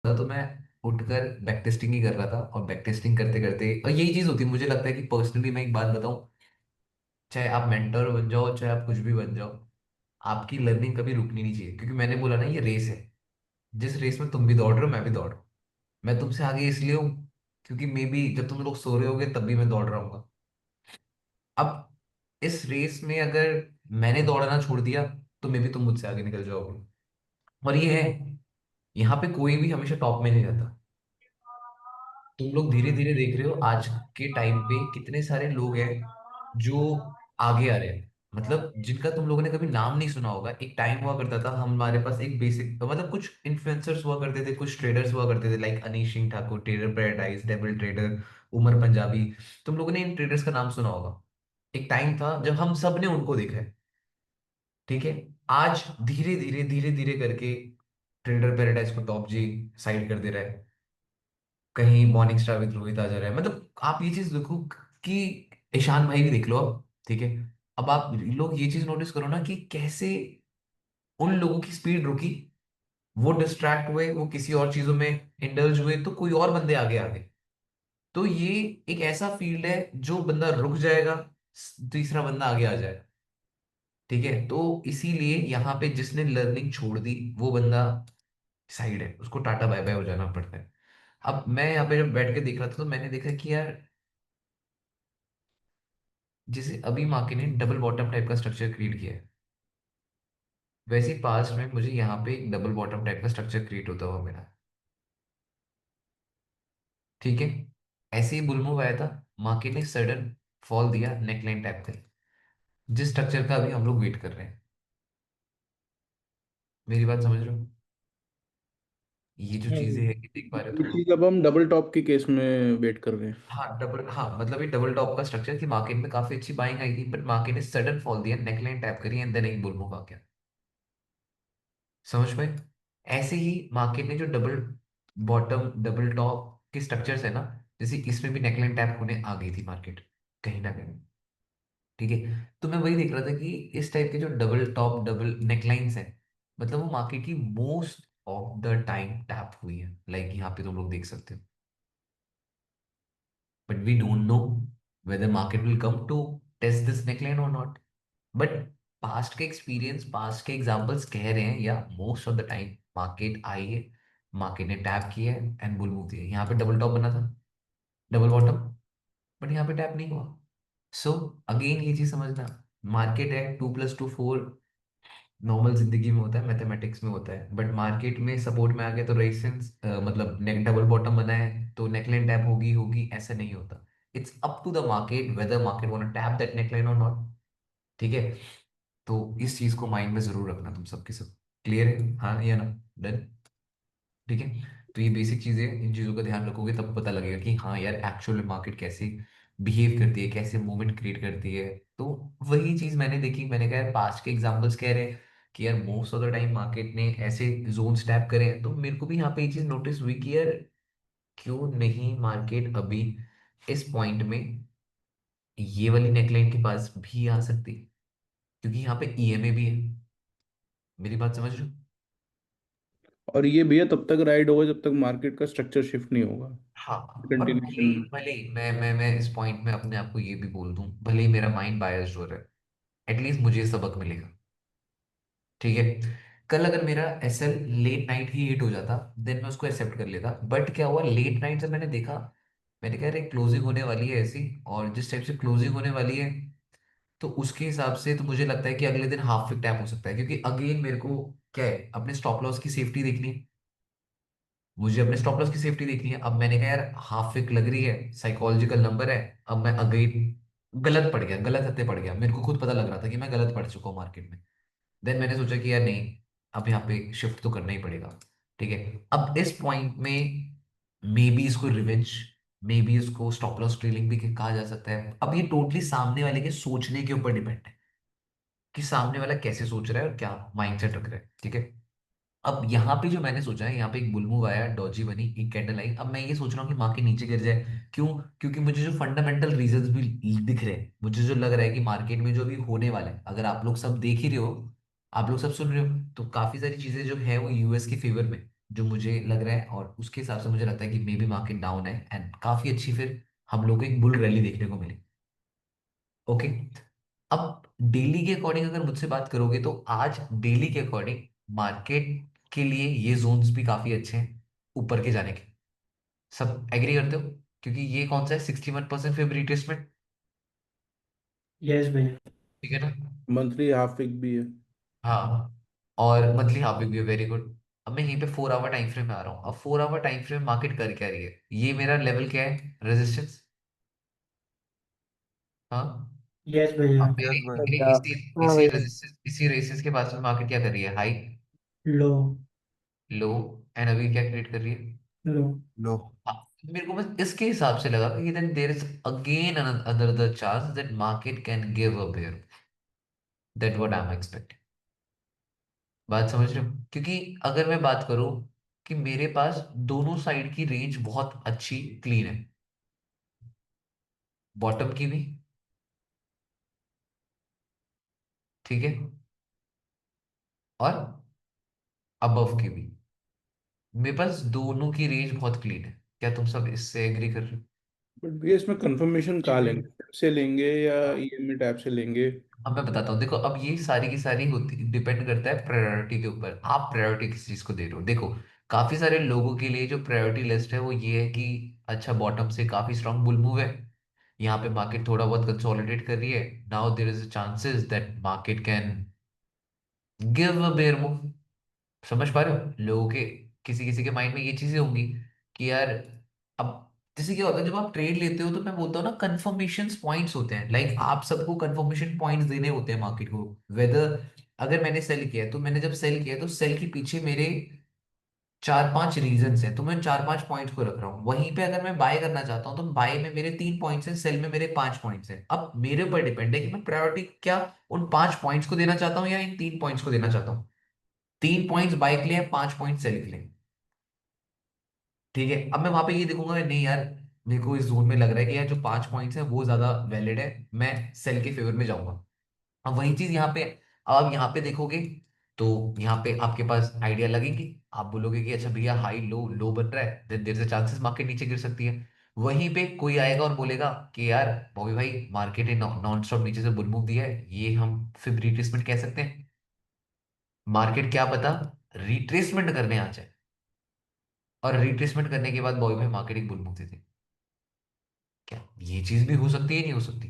था, तो मैं उठकर बैक टेस्टिंग ही कर रहा था, और बैक टेस्टिंग करते करते, और यही चीज होती है, मुझे लगता है कि पर्सनली मैं एक बात बताऊं, चाहे आप मेंटर बन जाओ, चाहे आप कुछ भी बन जाओ, आपकी लर्निंग कभी रुकनी नहीं चाहिए, क्योंकि मैंने बोला ना, ये रेस है। जिस रेस में तुम भी दौड़ रहे हो, मैं भी दौड़ रहा हूँ। मैं तुमसे आगे इसलिए हूँ क्योंकि मे बी जब तुम लोग सो रहे होगे तब भी मैं दौड़ रहा हूँ। अब इस रेस में अगर मैंने दौड़ना छोड़ दिया, तो मे बी तुम मुझसे आगे निकल जाओगे। और ये है, यहाँ पे कोई भी हमेशा टॉप में नहीं रहता। तुम लोग धीरे धीरे देख रहे हो आज के टाइम पे कितने सारे लोग हैं जो आगे आ रहे हैं, मतलब जिनका तुम लोगों ने कभी नाम नहीं सुना होगा। एक टाइम हुआ करता था, हमारे पास एक बेसिक, मतलब कुछ इन्फ्लुएंसर्स हुआ करते थे, कुछ ट्रेडर्स हुआ करते थे, like Anish Singh Thakur, Trader Paradise, Devil Trader, Umar Punjabi. तुम लोगों ने इन ट्रेडर्स का नाम सुना होगा। एक टाइम था जब हम सब ने उनको देखा है, ठीक है। आज धीरे धीरे धीरे धीरे करके ट्रेडर पैराडाइज को टॉप जी साइड कर दे रहा है, कहीं मॉर्निंग स्टार विद रोहित आ जा रहा है। मतलब आप ये चीज देखो कि ईशान भाई भी देख लो अब, ठीक है। अब आप लोग ये चीज नोटिस करो ना कि कैसे उन लोगों की स्पीड रुकी, वो डिस्ट्रैक्ट हुए, वो किसी और चीजों में इंडल्ज हुए, तो कोई और बंदे आगे आ गए। तो ये एक ऐसा फील्ड है, जो बंदा रुक जाएगा, तीसरा बंदा आगे आ जाएगा, ठीक है। तो इसीलिए यहाँ पे जिसने लर्निंग छोड़ दी, वो बंदा साइड है, उसको टाटा बाय बाय हो जाना पड़ता है। अब मैं यहाँ पे जब बैठ के देख रहा था, तो मैंने देखा कि यार, जैसे अभी मार्के ने डबल बॉटम टाइप का स्ट्रक्चर क्रिएट किया है, वैसे ही पास्ट में मुझे यहाँ पे एक डबल बॉटम टाइप का स्ट्रक्चर क्रिएट होता हुआ मिला, ठीक है। ऐसे ही बुल मूव आया था, मार्केट ने सडन फॉल दिया नेकलाइन टाइप का, जिस स्ट्रक्चर का अभी हम लोग वेट कर रहे हैं। मेरी बात समझ रहे हो? ये जो हाँ, चीजें है कि देख पा रहे हो ये तुम लोग। चीज अब हम डबल टॉप के केस में वेट कर रहे हैं। हाँ डबल, हाँ मतलब ये डबल टॉप का स्ट्रक्चर कि मार्केट में काफी अच्छी बाइंग आई थी, बट मार्केट ने सडन फॉल दिया, नेकलाइन टैप करी, एंड देन एक बुल मूव आ गया। समझ पाए? ऐसे ही मार्केट ने जो डबल बॉटम डबल टॉप के स्ट्रक्चर्स है ना, जैसे इसमें भी नेकलाइन टैप होने आ गई थी मार्केट, कहीं ना कहीं, ठीक है। तो मैं वही देख रहा था कि इस टाइप के जो डबल टॉप डबल नेकलाइंस हैं, मतलब वो मार्केट की most of the time tap हुई है, लाइक यहाँ पे तुम लोग देख सकते हो। But we don't know whether market will come to test this neckline or not. But past के एक्सपीरियंस, पास्ट के एग्जांपल्स कह रहे हैं, या most of the time market I है, मार्केट ने टैप किया है एंड बुल मूव दिया है। यहाँ पे डबल टॉप बना था, डबल बॉटम, बट यहाँ पे टैप नहीं हुआ। सो अगेन ये चीज समझना, मार्केट है 2+2 4, नॉर्मल जिंदगी में होता है, मैथमेटिक्स में होता है, बट मार्केट में सपोर्ट में आ गया तो रेजिस्टेंस, मतलब नेक डबल बॉटम बना है तो नेकलाइन टैप होगी होगी, ऐसा नहीं होता। It's up to the market whether market want tap that neckline और नॉट, ठीक है। तो इस चीज को माइंड में जरूर रखना, तुम सबके सब क्लियर है, हाँ या ना? डन, ठीक है। तो ये बेसिक चीजें, इन चीजों का ध्यान रखोगे तब पता लगेगा कि हाँ यार, एक्चुअल मार्केट कैसे बिहेव करती है, कैसे मूवमेंट क्रिएट करती है। तो वही चीज मैंने देखी, मैंने कहा यार, पास्ट के एग्जांपल्स कह रहे हैं कि यार most of the time market ने ऐसे जोन स्टैप करे हैं, तो मेरे को भी यहाँ पे ये चीज नोटिस हुई कि यार, क्यों नहीं मार्केट अभी इस पॉइंट में ये वाली नेकलाइन के पास भी आ सकती, क्योंकि यहाँ पे ईएमए भी है। मेरी बात समझ रहे हो? और ये भैया तब तक राइड होगा जब तक मार्केट का स्ट्रक्चर शिफ्ट नहीं होगा। हाँ। और भले कंटिन्यूशन ही, में। भले ही मैं इस पॉइंट में अपने आप को ये भी बोल दूं, भले ही मेरा माइंड बायस्ड हो रहा है, एटलीस्ट मुझे ये सबक मिलेगा, ठीक है। कल अगर मेरा एसएल लेट नाइट ही हिट हो जाता, देन मैं उसको एक्सेप्ट कर लेता, बट क्या हुआ, लेट नाइट जब मैंने देखा, मैंने कहा अरे क्लोजिंग होने वाली है ऐसी, और जिस टाइप से क्लोजिंग होने वाली है, तो उसके हिसाब से तो मुझे लगता है कि अगले दिन हाफ फिक टैप हो सकता है, क्योंकि अगेन मेरे को क्या है, अपने स्टॉप लॉस की सेफ्टी देखनी है, मुझे अपने स्टॉप लॉस की सेफ्टी देखनी है। अब मैंने कहा यार, हाफ विक लग रही है, साइकोलॉजिकल नंबर है, अब मैं अगेन गलत पड़ गया, गलत हत्ते पड़ गया, मेरे को खुद पता लग रहा था कि मैं गलत पड़ चुका हूँ मार्केट में। देन मैंने सोचा कि यार नहीं, अब यहाँ पे शिफ्ट तो करना ही पड़ेगा, ठीक है। अब इस पॉइंट में मे बी इसको रिवेंज, मे बी इसको स्टॉप लॉस ट्रेलिंग भी कहा जा सकता है। अब ये टोटली सामने वाले के सोचने के ऊपर डिपेंड है, कि सामने वाला कैसे सोच रहा है और क्या माइंडसेट रख रहा है, ठीक है। अब यहाँ पे जो मैंने सोचा है, यहाँ पे एक बुल मूव आया, डॉजी बनी, एक कैंडल आई, अब मैं ये सोच रहा हूँ कि मार्केट नीचे गिर जाए। क्यों? क्योंकि मुझे जो फंडामेंटल रीजंस भी दिख रहे हैं, मुझे जो लग रहा है कि मार्केट में जो भी होने वाला है, अगर आप लोग सब देख ही रहे हो, आप लोग सब सुन रहे हो, तो काफी सारी चीजें जो है वो यूएस के फेवर में। जो मुझे लग रहा है, और उसके हिसाब से मुझे लगता है कि मे बी मार्केट डाउन है एंड काफी अच्छी फिर हम लोग को एक बुल रैली देखने को मिली। ओके। अब डेली के अकॉर्डिंग अगर मुझसे बात करोगे तो आज डेली के अकॉर्डिंग मार्केट के लिए ये जोन्स भी काफी अच्छे हैं ऊपर के जाने के। सब एग्री करते हो? क्योंकि ये कौन सा है, 61% फेवर रिट्रेसमेंट। यस भैया। ठीक है ना? मंथली हाफ वीक भी है। हाँ। और मंथली हाफ वीक भी वेरी गुड। अब मैं यहीं पे 4 आवर टाइम फ्रेम में आ रहा हूँ। अब 4 आवर टाइम फ्रेम मार्केट कर क्या रही है, ये मेरा लेवल क्या है, रेजिस्टेंस। हाँ। यस भैया। अब मेरे यस भाई। मेरे भैया। इसी हाँ इसी भैया। रेजिस्टेंस इसी रेसिस के पास में मार्केट क्या कर रही है, हाई, लो। लो, एंड अभी क्या क्रिएट कर रही है। लो। लो। हाँ, मेरे को बस इसके हिसाब से लगा कि then there is again another chance that market can give a bear. That what I am expecting. बात समझ रहे हो? क्योंकि अगर मैं बात करूं कि मेरे पास दोनों साइड की रेंज बहुत अच्छी क्लीन है, बॉटम की भी, ठीक है, और अबव की भी। मेरे पास दोनों की रेंज बहुत क्लीन है। क्या तुम सब इससे एग्री कर रहे बट भैया इसमें कंफर्मेशन कहाँ लेंगे, टैप से लेंगे या हो? ईएमआई टैप से लेंगे? अब मैं बताता हूँ, देखो, अब ये सारी की सारी होती डिपेंड करता है प्रायोरिटी के ऊपर, आप प्रायोरिटी किस चीज को दे रहे हो। देखो, काफी सारे लोगों के लिए जो प्रायोरिटी लिस्ट है वो ये है कि अच्छा, बॉटम से काफी स्ट्रांग बुल मूव है, यहाँ पे मार्केट थोड़ा बहुत कंसोलिडेट कर रही है, now there is a chances that market can give a bear move. समझ पा रहे हो? लोगों के किसी किसी के माइंड में ये चीजें होंगी कि यार, अब जैसे क्या होता है जब आप ट्रेड लेते हो तो मैं बोलता हूँ ना, कंफर्मेशन पॉइंट्स होते हैं, लाइक आप सबको कंफर्मेशन पॉइंट्स देने होते हैं मार्केट को, वेदर अगर मैंने सेल किया है तो मैंने जब सेल किया है तो सेल के पीछे मेरे 4-5 रीजंस हैं, तो मैं 4-5 पॉइंट्स को रख रहा हूँ। वहीं पे अगर मैं बाय करना चाहता हूँ तो बाय में मेरे 3 पॉइंट्स हैं, सेल में मेरे 5 पॉइंट्स हैं। अब मेरे ऊपर डिपेंड है कि मैं प्रायोरिटी क्या उन 5 पॉइंट्स को देना चाहता हूँ या इन 3 पॉइंट्स को देना चाहता हूँ। 3 पॉइंट्स बाय के लिए, 5 पॉइंट सेल के लिए। ठीक है, अब मैं वहां पे ये देखूंगा, नहीं यार, मेरे को इस जोन में लग रहा है कि यार जो 5 पॉइंट्स है वो ज्यादा वैलिड है, मैं सेल के फेवर में जाऊंगा। अब वही चीज यहाँ पे, अब यहाँ पे देखोगे तो यहाँ पे आपके पास आइडिया लगेंगे, आप बोलोगे कि अच्छा भैया, हाई लो लो बन रहा है, then there is chances market नीचे गिर सकती है। वहीं पे कोई आएगा और बोलेगा कि यार बॉबी भाई, मार्केट ने नॉन स्टॉप नीचे से बुल मूव दिया है, ये हम फिर रिट्रेसमेंट कह सकते हैं। मार्केट क्या पता रिट्रेसमेंट करने आ जाए, और रिट्रेसमेंट करने के बाद बॉबी भाई मार्केट एक बुल मूव दे दे। क्या ये चीज भी हो सकती है, नहीं हो सकती?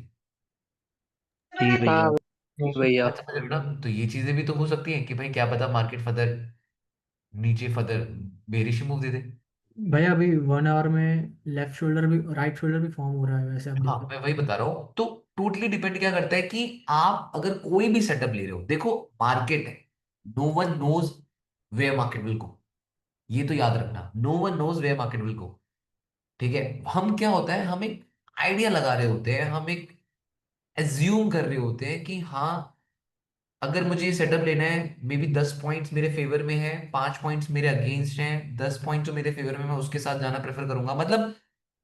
जी हाँ भैया। भैया। बात समझ रहे हो ना? तो ये चीजें भी तो हो सकती हैं कि भाई क्या पता मार्केट फर्दर नीचे, फर्दर बेरिश मूव दे दे। भैया अभी 1 आवर में लेफ्ट शोल्डर भी राइट शोल्डर भी फॉर्म हो रहा है वैसे आप हाँ, देखो। मैं वही बता रहा हूँ। तो टोटली डिपेंड क्या करता है कि आप अगर कोई भी सेटअप ले रहे हो, देखो, मार्केट है, no one knows where market will go. ये तो याद रखना, no one knows where market will go. ठीक है, हम क्या होता है, हम एक आइडिया लगा रहे होते हैं, हम एक एज्यूम कर रहे होते हैं कि हाँ, अगर मुझे ये सेटअप लेना है, मे बी 10 पॉइंट्स मेरे फेवर में है, 5 पॉइंट्स मेरे अगेंस्ट हैं, 10 पॉइंट जो मेरे फेवर में, मैं उसके साथ जाना प्रेफर करूंगा। मतलब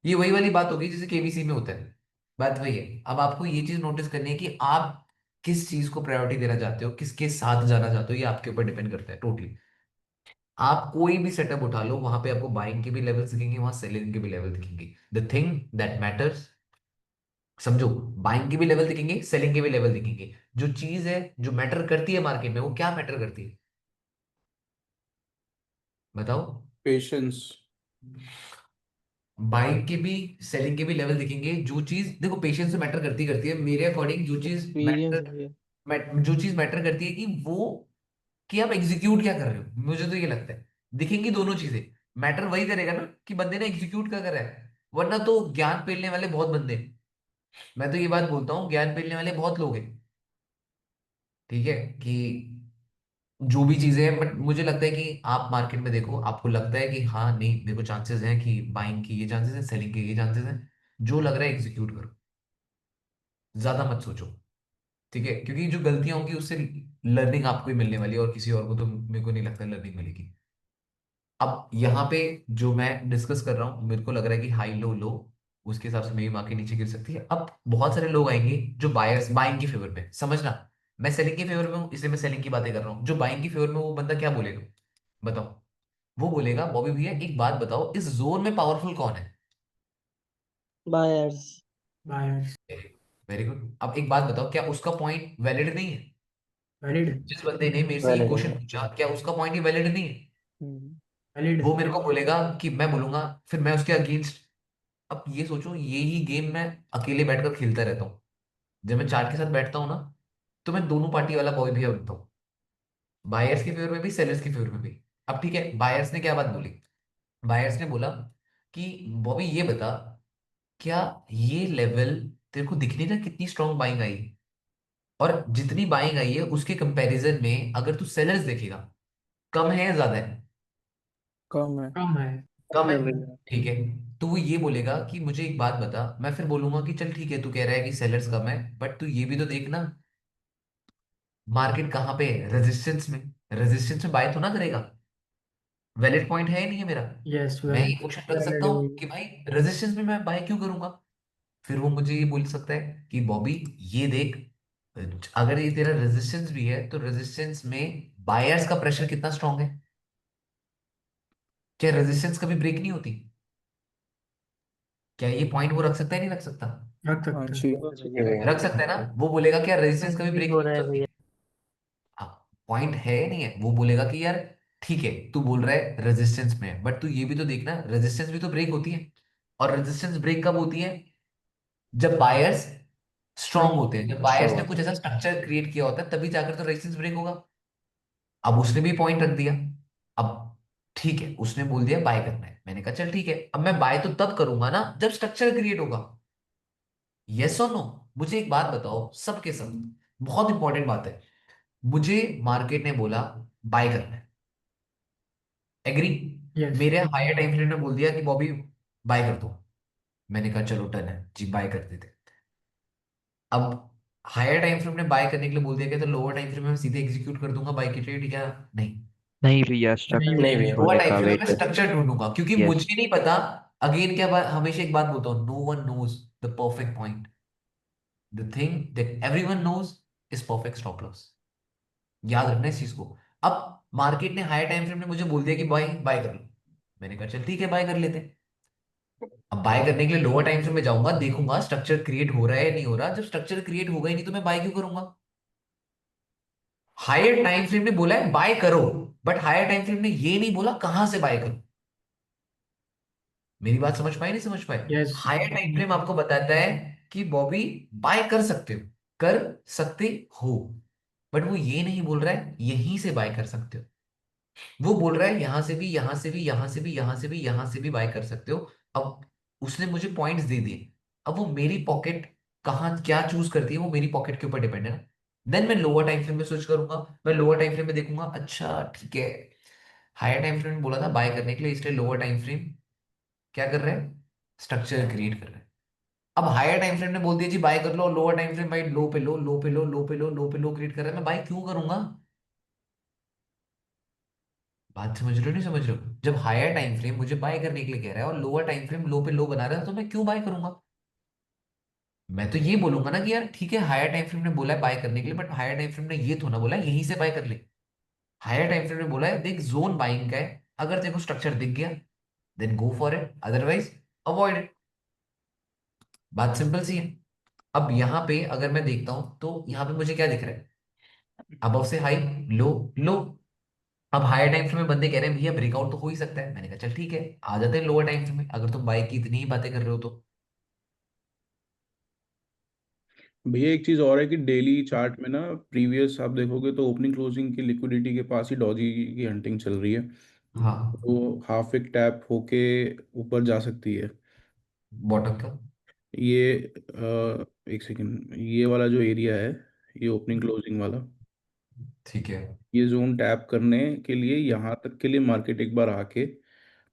ये वही वाली बात होगी जैसे केबीसी में होता है। बात वही है। अब आपको ये चीज नोटिस करनी है कि आप किस चीज को प्रायोरिटी देना चाहते हो, किसके साथ जाना चाहते हो, ये आपके ऊपर डिपेंड करता है टोटली। आप कोई भी सेटअप उठा लो, वहां पे आपको बाइंग के भी लेवल्स दिखेंगे, वहां सेलिंग के भी लेवल दिखेंगे। द थिंग दैट मैटर्स, समझो, बाइंग के भी लेवल दिखेंगे, सेलिंग के भी लेवल दिखेंगे। जो चीज है जो मैटर करती है मार्केट में, वो क्या मैटर करती है, बताओ? पेशेंस। बाइंग के भी, सेलिंग के भी लेवल दिखेंगे। जो चीज देखो पेशेंस से मैटर करती है मेरे अकॉर्डिंग, जो चीज एक्सपीरियंस मैटर, है भैया। जो चीज मैटर करती है कि वो, कि आप एग्जीक्यूट क्या कर रहे हो। मुझे तो ये लगता है दिखेंगी दोनों चीजें। मैटर वही करेगा ना कि बंदे ने एग्जीक्यूट क्या करा है, वरना तो ज्ञान पेलने वाले बहुत बंदे हैं। मैं तो ये बात बोलता हूँ, ज्ञान पेलने वाले बहुत लोग हैं। ठीक है, कि जो भी चीजें हैं, बट मुझे लगता है कि आप मार्केट में देखो, आपको लगता है कि हाँ नहीं, मेरे को चांसेस हैं कि बाइंग की ये चांसेस हैं, सेलिंग के ये चांसेस हैं, जो लग रहा है एग्जीक्यूट करो, ज्यादा मत सोचो। ठीक है, क्योंकि जो गलतियां होंगी उससे लर्निंग आपको ही मिलने वाली है, और किसी और को तो मेरे को नहीं लगता लर्निंग मिलेगी। अब यहाँ पे जो मैं डिस्कस कर रहा हूँ, मेरे को लग रहा है कि हाई लो लो, उसके हिसाब से मेरी मार्केट नीचे गिर सकती है। अब बहुत सारे लोग आएंगे जो बायर्स, बाइंग की फेवर में, समझना, मैं सेलिंग के फेवर में हूँ इसलिए मैं सेलिंग की बातें कर रहा हूँ। जो बाइंग की फेवर में, वो बंदा क्या बोलेगा, बताओ? वो बोलेगा बॉबी भैया एक बात बताओ, इस जोन में पावरफुल कौन है? बायर्स। बायर्स। Very good. अब एक बात बताओ, क्या उसका पॉइंट वैलिड नहीं है? वैलिड। जिस बंदे ने मेरे से ये वैलिड क्वेश्चन है। पूछा, क्या उसका पॉइंट ही वैलिड नहीं है? हम्म। वैलिड। वो मेरे को बोलेगा कि मैं बोलूंगा, फिर मैं उसके अगेंस्ट। अब ये सोचो, ये ही गेम मैं अकेले बैठकर खेलता रहता हूँ। जब मैं चार्ट के साथ बैठता हूँ ना, तो मैं दोनों पार्टी वाला बॉय भैया बनता हूँ, बायर्स के फेवर में भी, सेलर्स के फेवर में भी। अब ठीक है, बायर्स ने क्या बात बोली? बायर्स ने बोला कि बॉबी ये बता, क्या ये लेवल तेरे को दिख नहीं रहा कितनी स्ट्रांग बाइंग आई है? और जितनी बाइंग आई है उसके कंपैरिजन में अगर तू सेलर्स देखेगा, कम है या ज्यादा है? कम है। कम है। कम है। है भैया। ठीक है। तो वो ये बोलेगा कि मुझे एक बात बता, मैं फिर बोलूंगा कि चल ठीक है, तू कह रहा है कि सेलर्स कम है, बट तू ये भी तो देखना, मार्केट कहाँ पे है? रेजिस्टेंस में। रेजिस्टेंस में बाय तो ना करेगा। वैलिड पॉइंट है या नहीं है मेरा? यस, मैं ये वैलिड। क्वेश्चन रख सकता वैलिड हूँ भी। कि भाई रेजिस्टेंस में मैं बाय क्यों करूंगा? फिर वो मुझे ये बोल सकता है कि बॉबी ये देख, अगर ये तेरा रेजिस्टेंस भी है तो रेजिस्टेंस में बायर्स का प्रेशर कितना स्ट्रांग है? क्या रेजिस्टेंस कभी ब्रेक नहीं होती? क्या ये पॉइंट वो रख सकता है नहीं रख सकता? रख हाँ सकते हैं। जी। ठीक है भैया। रख सकता है ना? वो बोलेगा क्या रेजिस्टेंस कभी भी ब्रेक हो नहीं रहा हो है सकती? भैया। हाँ। पॉइंट है या नहीं है? वो बोलेगा कि यार ठीक है, तू बोल रहा है रेजिस्टेंस में है, बट तू ये भी तो देखना, रेजिस्टेंस भी तो ब्रेक होती है। और रेजिस्टेंस ब्रेक कब होती है? जब बायर्स स्ट्रांग स्ट्रॉन्ग। होते हैं, जब अच्छा बायर्स ने होता कुछ है। ऐसा स्ट्रक्चर क्रिएट किया होता है, तभी जाकर तो रेजिस्टेंस ब्रेक होगा। अब उसने भी पॉइंट रख दिया। अब ठीक है, उसने बोल दिया बाय करना है, मैंने कहा चल ठीक है, अब मैं बाय तो तब करूंगा ना जब स्ट्रक्चर क्रिएट होगा। यस और नो? मुझे एक बात बताओ, सबके सब, बहुत इंपॉर्टेंट बात है, मुझे मार्केट ने बोला बाय करना है, एग्री? यस। मेरे हायर टाइम फ्रेम ने बोल दिया कि बॉबी बाय कर दो, मैंने कहा चलो डन है जी, बाय कर देते। अब हायर टाइम फ्रेम ने बाय करने के लिए बोल दिया, कि तो लोअर टाइम फ्रेम में मैं सीधे एग्जीक्यूट कर दूंगा बाय की ट्रेड, क्या नहीं? नहीं भैया, नहीं नहीं स्ट्रक्चर भैया। लोअर होने टाइम का फ्रेम में मैं वेट। स्ट्रक्चर ढूंढूंगा, क्योंकि यस। मुझे नहीं पता। अगेन क्या बात, हमेशा एक बात बोलता हूँ, no one knows the perfect point, the thing that everyone knows is perfect stop loss. याद रखना इस चीज को। अब मार्केट ने हायर टाइम फ्रेम ने मुझे बोल दिया कि बाय बाय कर लो, मैंने कहा चल ठीक है बाय कर लेते हैं। अब बाय करने के लिए लोअर टाइम फ्रेम में जाऊंगा, देखूंगा स्ट्रक्चर क्रिएट हो रहा है या नहीं हो रहा। जब स्ट्रक्चर क्रिएट होगा ही नहीं तो मैं बाय क्यों करूंगा? हायर टाइम फ्रेम ने बोला है बाय करो, बट हायर टाइम फ्रेम ने ये नहीं बोला कहां से बाय करो। मेरी बात समझ पाए नहीं समझ पाए? यस। हायर टाइम फ्रेम आपको बताता है कि बॉबी बाय कर सकते हो, कर सकते हो, बट वो ये नहीं बोल रहा है यहीं से बाय कर सकते हो। वो बोल रहा है यहां से भी, यहां से भी, यहां से भी, यहां से भी, यहां से भी बाय कर सकते हो। अब उसने मुझे पॉइंट्स दे दिए। अब वो मेरी पॉकेट कहाँ क्या चूज करती है, वो मेरी पॉकेट के ऊपर डिपेंड है ना। देन मैं लोअर टाइम फ्रेम में स्विच करूंगा, मैं लोअर टाइम फ्रेम में देखूंगा, अच्छा ठीक है, हायर टाइम फ्रेम में बोला था बाय करने के लिए, इसलिए लोअर टाइम फ्रेम क्या कर रहा है? स्ट्रक्चर क्रिएट कर रहा है। अब हायर टाइम फ्रेम ने बोल दिया जी बाय कर लो, लोअर टाइम फ्रेम भाई लो पे लो, लो पे लो, लो पे लो, लो पे लो क्रिएट कर रहा है, मैं बाय क्यों करूंगा? बात समझ रहे हो नहीं समझ रहे हो? जब हायर टाइम फ्रेम मुझे बाय करने के लिए कह रहा है और लोअर टाइम फ्रेम लो पे लो बना रहा है, तो मैं क्यों बाय करूंगा? मैं तो ये बोलूंगा ना कि यार ठीक है, हायर टाइम फ्रेम ने बोला है बाय करने के लिए, बट हायर टाइम फ्रेम ने ये तो ना बोला है यहीं से बाय कर ले। हायर टाइम फ्रेम ने बोला है देख जोन बाइंग का है, अगर तेरे को स्ट्रक्चर दिख गया then go for it, otherwise avoid it. बात सिंपल सी है। अब यहाँ पे अगर मैं देखता हूं तो यहाँ पे मुझे क्या दिख रहा है? अबव से हाई, लो, लो। अब हायर टाइम फ्रेम में बंदे कह रहे हैं भैया ब्रेकआउट तो हो ही सकता है, मैंने कहा चल ठीक है, आ जाते हैं लोअर टाइम फ्रेम में, अगर तुम बाइक की इतनी ही बातें कर रहे हो तो। भैया एक चीज़ और है कि डेली चार्ट में ना प्रीवियस आप देखोगे तो ओपनिंग क्लोजिंग की लिक्विडिटी के पास ही डॉजी की हंटिंग चल रही है। हाँ। वो हाफ एक टैप होके ऊपर जा सकती है। बॉटम का। ये एक सेकेंड, ये वाला जो एरिया है, ये ओपनिंग क्लोजिंग वाला, ठीक है। ये जोन टैप करने के लिए यहाँ तक के लिए मार्केट एक बार आके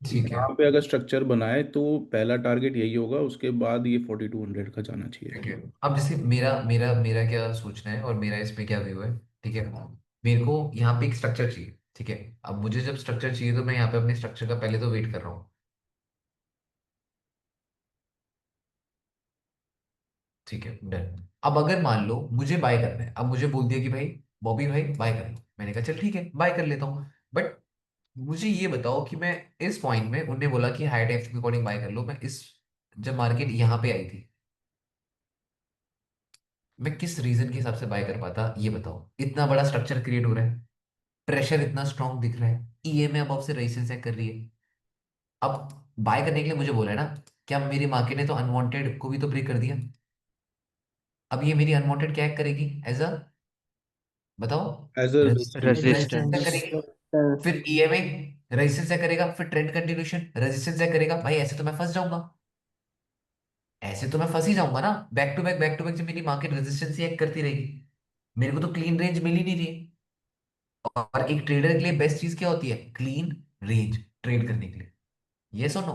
ठीक है। यहाँ पे अगर स्ट्रक्चर बनाए तो पहला टारगेट यही होगा, उसके बाद ये 4200 का जाना चाहिए। ठीक है। अब जैसे मेरा मेरा मेरा क्या सोचना है और मेरा इस पे क्या व्यू है, ठीक है, मेरे को यहाँ पे एक स्ट्रक्चर चाहिए, ठीक है। अब मुझे जब स्ट्रक्चर चाहिए तो मैं यहाँ पे अपने स्ट्रक्चर का पहले तो वेट कर रहा हूँ, ठीक है, डन। अब अगर मान लो मुझे बाय करना है, अब मुझे बोल दिया कि भाई बॉबी भाई बाय कर लो, मैंने कहा चल ठीक है बाय कर लेता हूँ, बट मुझे ये बताओ कि मैं इस पॉइंट में, उनने बोला कि हाई टाइम्स के अकॉर्डिंग बाय कर लो, मैं इस, जब मार्केट यहाँ पे आई थी, मैं किस रीजन के हिसाब से बाय कर पाता, ये बताओ। इतना बड़ा स्ट्रक्चर क्रिएट हो रहा है, प्रेशर इतना स्ट्रांग दिख रहा है, ईएमए अब से रेजिस्टेंस चेक कर रही है। अब बाय करने के लिए मुझे बोला है ना, क्या मेरी मार्केट ने तो अनवांटेड को भी तो ब्रेक कर दिया। अब ये मेरी अनवांटेड क्या करेगी एज अ, बताओ। As a resistance check resistance. करेगी, फिर ईएमए रेजिस्टेंस चेक करेगा, फिर ट्रेंड कंटिन्यूशन रेजिस्टेंस चेक करेगा। भाई ऐसे तो मैं फंस जाऊंगा, ऐसे तो मैं फंस ही जाऊंगा ना। बैक टू बैक जब मेरी मार्केट रेजिस्टेंस ही एक करती रहेगी, मेरे को तो क्लीन रेंज मिल ही नहीं रही है। और एक ट्रेडर के लिए बेस्ट चीज क्या होती है? क्लीन रेंज ट्रेड करने के लिए। ये सुनो,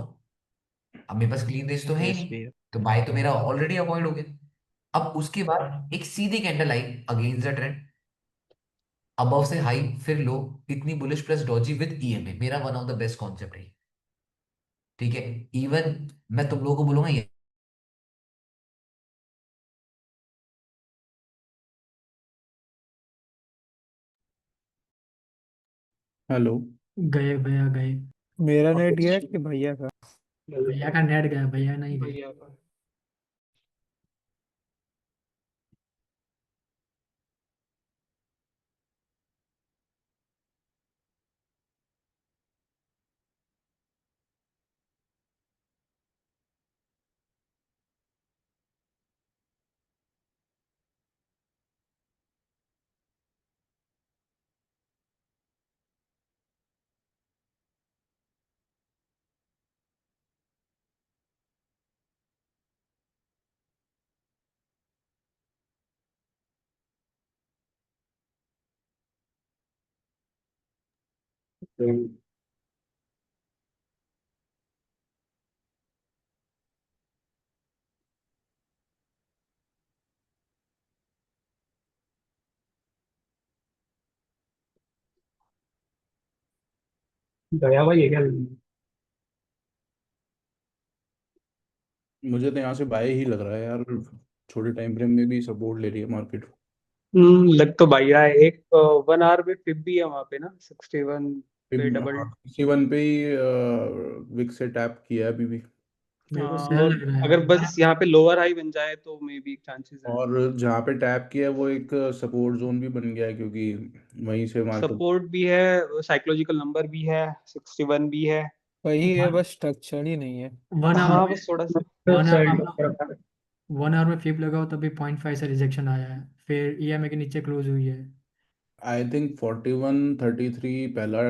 अब मेरे पास क्लीन रेंज तो है ही यस नहीं, भैया। तो बाय तो मेरा ऑलरेडी अवॉइड हो गया। अब उसके बाद एक सीधी कैंडल आई अगेंस्ट द ट्रेंड, अबव से हाई फिर लो, इतनी bullish plus doji with EMA, मेरा one of the best concept है। ठीक है, इवन मैं तुम लोगों को बोलूंगा ये। हेलो। गए भैया गए। मेरा नेट गया कि भैया का? भैया का नेट गया, भैया नहीं गए। गया भाई है क्या? मुझे तो यहाँ से बाय ही लग रहा है यार। छोटे टाइम फ्रेम में भी सपोर्ट ले रही है मार्केट। लग तो भैया है। एक 1 आवर में फिर भी है वहां पे ना 61 फिर पे डबल। हाँ, किसी वन पे ही विक से टैप किया है अभी भी। मेरे को सेल और लग रहा है अगर यार। बस यहाँ पे लोअर हाई बन जाए तो मे बी चांसेस है। और जहाँ पे टैप किया है वो एक सपोर्ट जोन भी बन गया है, क्योंकि वहीं से मार्केट। सपोर्ट भी है, साइकोलॉजिकल नंबर भी है, 61 भी है। वही है, बस स्ट्रक्चर ही नहीं है। वन आवर हाँ में, बस थोड़ा सा। वन आवर 1 आवर में फ्लिप लगाओ तभी 0.5 से रिजेक्शन आया है, फिर ईएमए के नीचे क्लोज हुई है। आई थिंक 41-33 पहला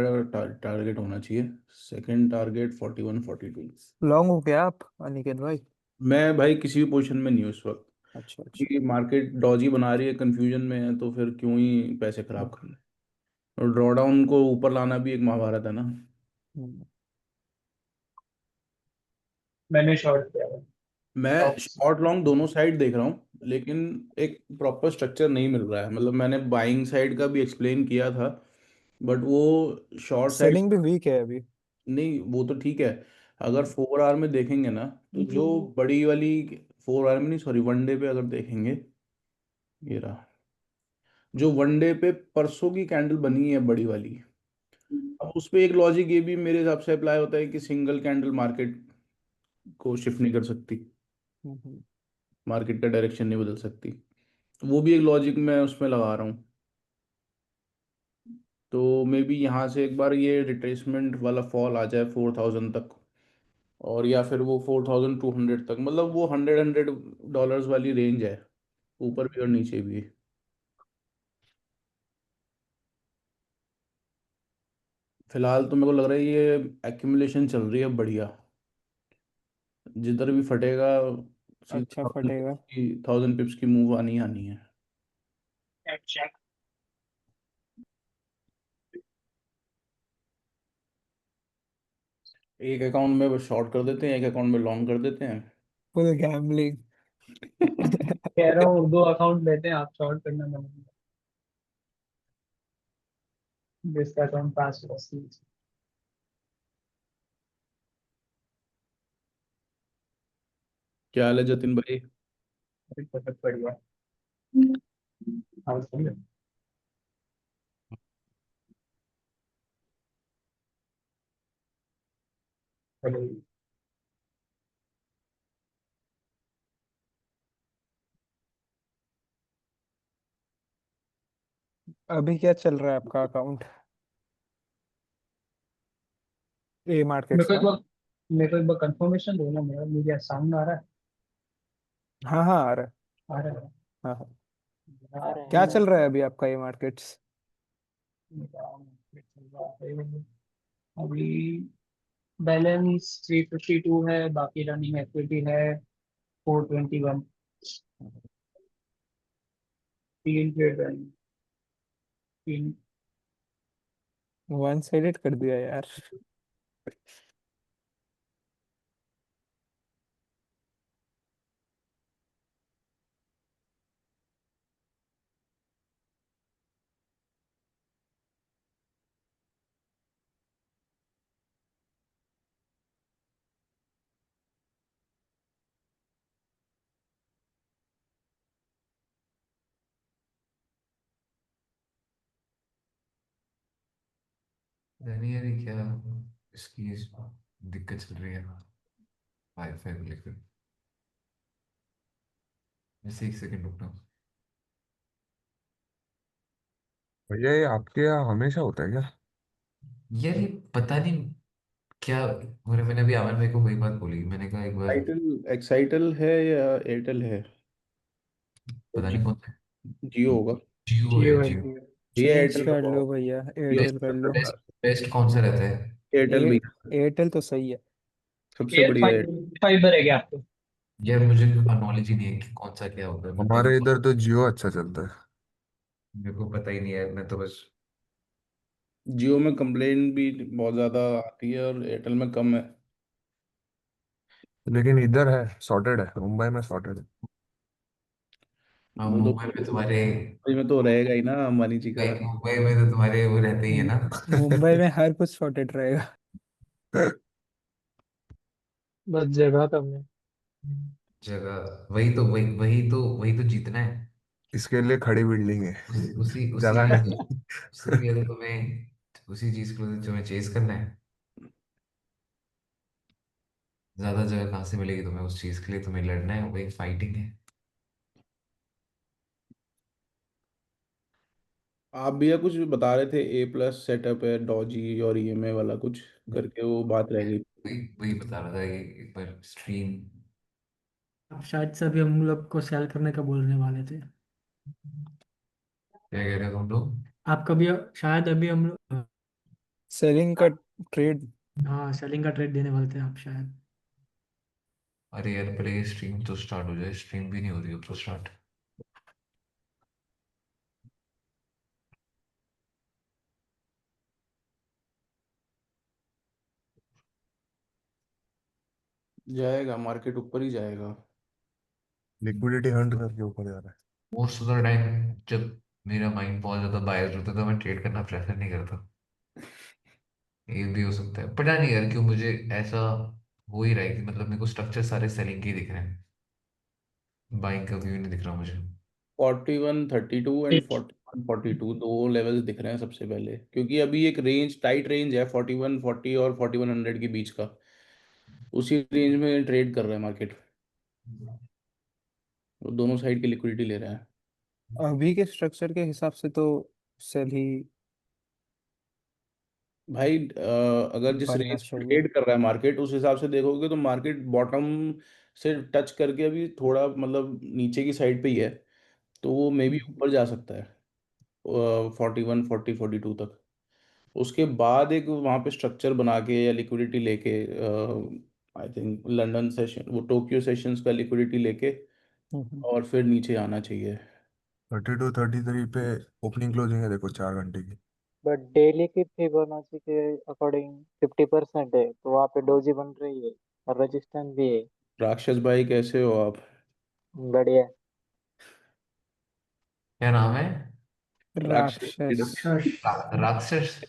टारगेट होना चाहिए। Second target 41-42। लॉन्ग हो गया आप अनिकेत भाई? मैं भाई किसी भी पोजीशन में नहीं हूँ इस वक्त, अच्छा अच्छा। क्योंकि मार्केट डॉजी बना रही है, कंफ्यूजन में है, तो फिर क्यों ही पैसे खराब करने। और ड्रॉडाउन को ऊपर लाना भी एक महाभारत है ना। हम्म, मैंने शॉर्ट किया है। मैं शॉर्ट लॉन्ग दोनों साइड देख रहा हूँ, लेकिन एक प्रॉपर स्ट्रक्चर नहीं मिल रहा है। मतलब मैंने बाइंग साइड का भी एक्सप्लेन किया था, बट वो शॉर्ट साइड। सेलिंग भी वीक है अभी। नहीं, वो तो ठीक है। अगर 4 आवर में देखेंगे ना, तो जो बड़ी वाली, 4 आवर में नहीं, सॉरी, वनडे पे अगर देखेंगे, ये रहा, जो वनडे पे परसों की कैंडल बनी है बड़ी वाली। अब उस पे एक लॉजिक ये भी मेरे हिसाब से अप्लाई होता है कि सिंगल कैंडल मार्केट को शिफ्ट नहीं कर सकती, हम्म, मार्केट का डायरेक्शन नहीं बदल सकती। वो भी एक लॉजिक मैं उसमें लगा रहा हूँ। तो मे बी यहाँ से एक बार ये रिट्रेसमेंट वाला फॉल आ जाए 4000 तक, और या फिर वो 4200 तक, मतलब वो 100 वाली रेंज है, ऊपर भी और नीचे भी। फिलहाल तो मेरे को लग रहा है ये एक्यूमुलेशन चल रही है बढ़िया। जिधर भी फटेगा सीधा अच्छा फटेगा। 1000 पिप्स की मूव आनी आनी है। अच्छा। एक अकाउंट में शॉर्ट कर देते हैं, एक अकाउंट में लॉन्ग कर देते हैं। Full gambling. कह रहा हूँ 2 अकाउंट लेते हैं, आप शॉर्ट करना मैं जिसका अकाउंट पास हो। क्या हाल है जतिन भाई? बहुत बढ़िया। हाँ सही है। चलो। अभी क्या चल रहा है आपका अकाउंट ए मेरे मार्केट्स को एक का? बार मेरे को एक बार कंफर्मेशन दो ना, मेरा मुझे साउंड आ रहा है। हाँ हाँ आ रहा है। आ रहा है। हाँ हाँ। आ रहा क्या है। चल रहा है अभी आपका ए मार्केट्स? अभी बैलेंस 352 है, बाकी रनिंग एक्टिविटी है 421। तीन ट्रेड रनिंग। तीन। वन साइडेड कर दिया यार। यानी यार ये क्या इसकी दिक्कत चल रही है वाईफाई को लेकर। जैसे एक सेकंड रुकना। भैया ये आपके यहाँ हमेशा होता है क्या? यार ये पता नहीं क्या। मैंने अभी आमिर भाई को वही बात बोली, मैंने कहा एक बार एक्साइटल एक्साइटल है या एयरटेल है? पता नहीं कौन सा। जियो होगा। जियो है जियो है, जियो। जियो। भैया चेंज एयरटेल कर का लो भैया, जियो एयरटेल कर लो। बेस्ट बेस्ट कौन सा रहता है? एयरटेल ए भैया एयरटेल तो सही है। सबसे एयर बढ़िया है। फाइबर है क्या आपको? यार मुझे नॉलेज ही नहीं है कि कौन सा क्या होता है, मतलब हमारे इधर तो जियो अच्छा चलता है। मेरे को पता ही नहीं है, मैं तो बस। जियो में कंप्लेन भी बहुत ज़्यादा आती है और एयरटेल में कम है। लेकिन इधर है, सॉर्टेड है, मुंबई में सॉर्टेड है। हाँ, वो तो मुंबई में तुम्हारे मुंबई में तो रहेगा ही ना, अंबानी जी का। मुंबई में तो तुम्हारे वो रहते ही है ना। मुंबई में हर कुछ सॉर्टेड रहेगा। बस जगह कम है। जगह वही तो जीतना है। इसके लिए खड़ी बिल्डिंग है, उसी जगह के लिए नहीं। उसी के लिए तो तुम्हें उसी चीज को तो तुम्हें चेस करना है। ज्यादा जगह कहाँ से मिलेगी तुम्हें उस चीज के लिए, तुम्हें लड़ना है, वही फाइटिंग है। आप भैया कुछ बता रहे थे, ए प्लस सेटअप है डॉजी और ईएमआई वाला कुछ करके, वो बात रह गई। वही वही बता रहा था कि एक बार स्ट्रीम। अब शायद से अभी हम लोग को सेल करने का बोलने वाले थे। क्या कह रहे हो तुम लोग? आप कभी शायद अभी हम लोग, सेलिंग का ट्रेड। हाँ सेलिंग का ट्रेड देने वाले थे आप शायद। अरे यार पहले ये स्ट्रीम तो स्टार्ट हो जाए, स्ट्रीम भी नहीं हो रही अब तो स्टार्ट। जाएगा मार्केट ऊपर ही जाएगा। लिक्विडिटी हंट करके ऊपर जा रहा है। मोस्ट ऑफ द टाइम जब मेरा माइंड बहुत ज्यादा बायस्ड होता है तो मैं ट्रेड करना प्रेफर नहीं करता। ये भी हो सकता है, पता नहीं यार क्यों मुझे ऐसा हो ही रहा है कि मतलब मेरे को स्ट्रक्चर सारे सेलिंग के ही दिख रहे हैं, बाइंग का व्यू नहीं दिख रहा मुझे। 4132 एंड 4142 दो लेवल्स दिख रहे हैं सबसे पहले, क्योंकि अभी एक रेंज, टाइट रेंज है 4140 और 4100 के बीच का। उसी रेंज में ट्रेड कर रहा है मार्केट। वो दोनों साइड की लिक्विडिटी ले रहा है। अभी के स्ट्रक्चर के हिसाब से तो सेल ही भाई अगर जिस बनना रेंज में चाहिए। ट्रेड कर रहा है मार्केट, उस हिसाब से देखोगे तो मार्केट बॉटम से टच करके अभी थोड़ा मतलब नीचे की साइड पे ही है। तो वो मे बी ऊपर जा सकता है 41 40 42 तक। उसके बाद एक वहाँ पे स्ट्रक्चर बना के या लिक्विडिटी लेके, आई थिंक लंदन सेशन, वो टोक्यो सेशंस का लिक्विडिटी लेके हम्म। और फिर नीचे आना चाहिए। 32 33 पे ओपनिंग क्लोजिंग है, देखो 4 घंटे की। बट डेली की फिबोनाची के अकॉर्डिंग 50% है, तो वहाँ पे डोजी बन रही है और रेजिस्टेंस भी है। राक्षस भाई कैसे हो आप? बढ़िया। क्या नाम है? राक्षस राक्षस। राक्षस।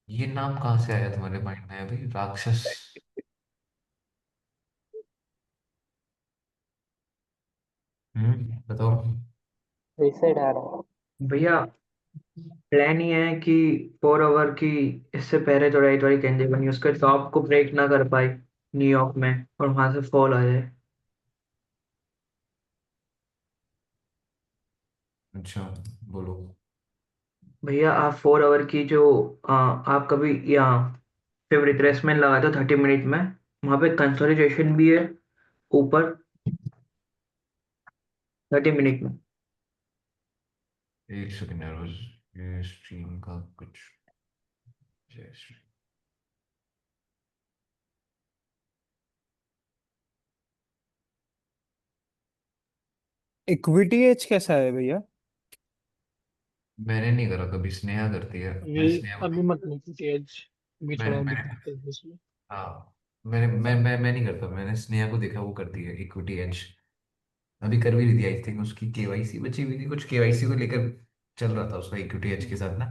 ये नाम कहाँ से आया तुम्हारे माइंड में अभी, राक्षस? बताओ। रिसेट आ रहा है। भैया प्लान ये है कि 4 आवर की इससे पहले थोड़ी थोड़ी कैंडल बनी उसके टॉप को ब्रेक ना कर पाई न्यूयॉर्क में और वहां से फॉल आ जाए। अच्छा, बोलो। भैया आप 4 आवर की जो आप कभी यहाँ फिर रिट्रेसमेंट लगाते हो 30 मिनट में, वहां पे कंसोलिडेशन भी है ऊपर 30 मिनट में। एक सेकंड यार, बस ये स्ट्रीम का कुछ। जय श्री। इक्विटी एज कैसा है भैया? मैंने नहीं करा कभी, स्नेहा करती है। अभी मैं स्नेहा को अभी देख। मत लो तेज, अभी मैंने थोड़ा मैंने दिक्कत है इसमें। हाँ, मैं नहीं करता। मैंने स्नेहा को देखा, वो करती है इक्विटी एज। अभी कर भी रही थी, आई थिंक उसकी केवाईसी बची हुई थी, कुछ केवाईसी को लेकर चल रहा था उसका इक्विटी एज के साथ ना।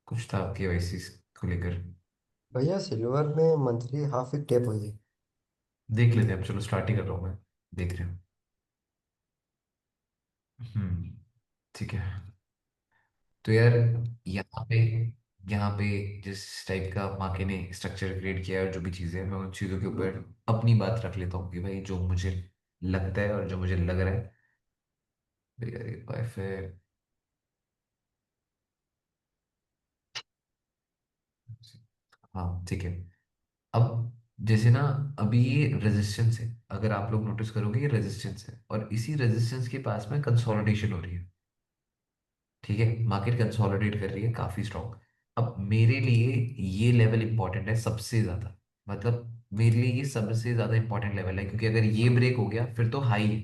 कुछ था केवाईसी को लेकर। भैया सिल्वर में मंथली हाफ एक टैप हो जाए। देख लेते हैं, अब चलो स्टार्ट ही कर रहा हूँ मैं। देख रहे हैं। ठीक है। तो यार, यहाँ पे यहाँ पे जिस टाइप का मार्के ने स्ट्रक्चर क्रिएट किया है और जो भी चीज़ें हैं, मैं उन चीज़ों के ऊपर अपनी बात रख लेता हूँ कि भाई जो मुझे लगता है और जो मुझे लग रहा है। भाई यार, ये वाईफाई। हाँ ठीक है। अब जैसे ना, अभी ये रेजिस्टेंस है, अगर आप लोग नोटिस करोगे ये रेजिस्टेंस है, और इसी रेजिस्टेंस के पास में कंसोलिडेशन हो रही है। ठीक है, मार्केट कंसोलिडेट कर रही है काफी स्ट्रॉन्ग। अब मेरे लिए ये लेवल इंपॉर्टेंट है सबसे ज्यादा। मतलब मेरे लिए ये सबसे ज्यादा इंपॉर्टेंट लेवल है, क्योंकि अगर ये ब्रेक हो गया फिर तो हाई है,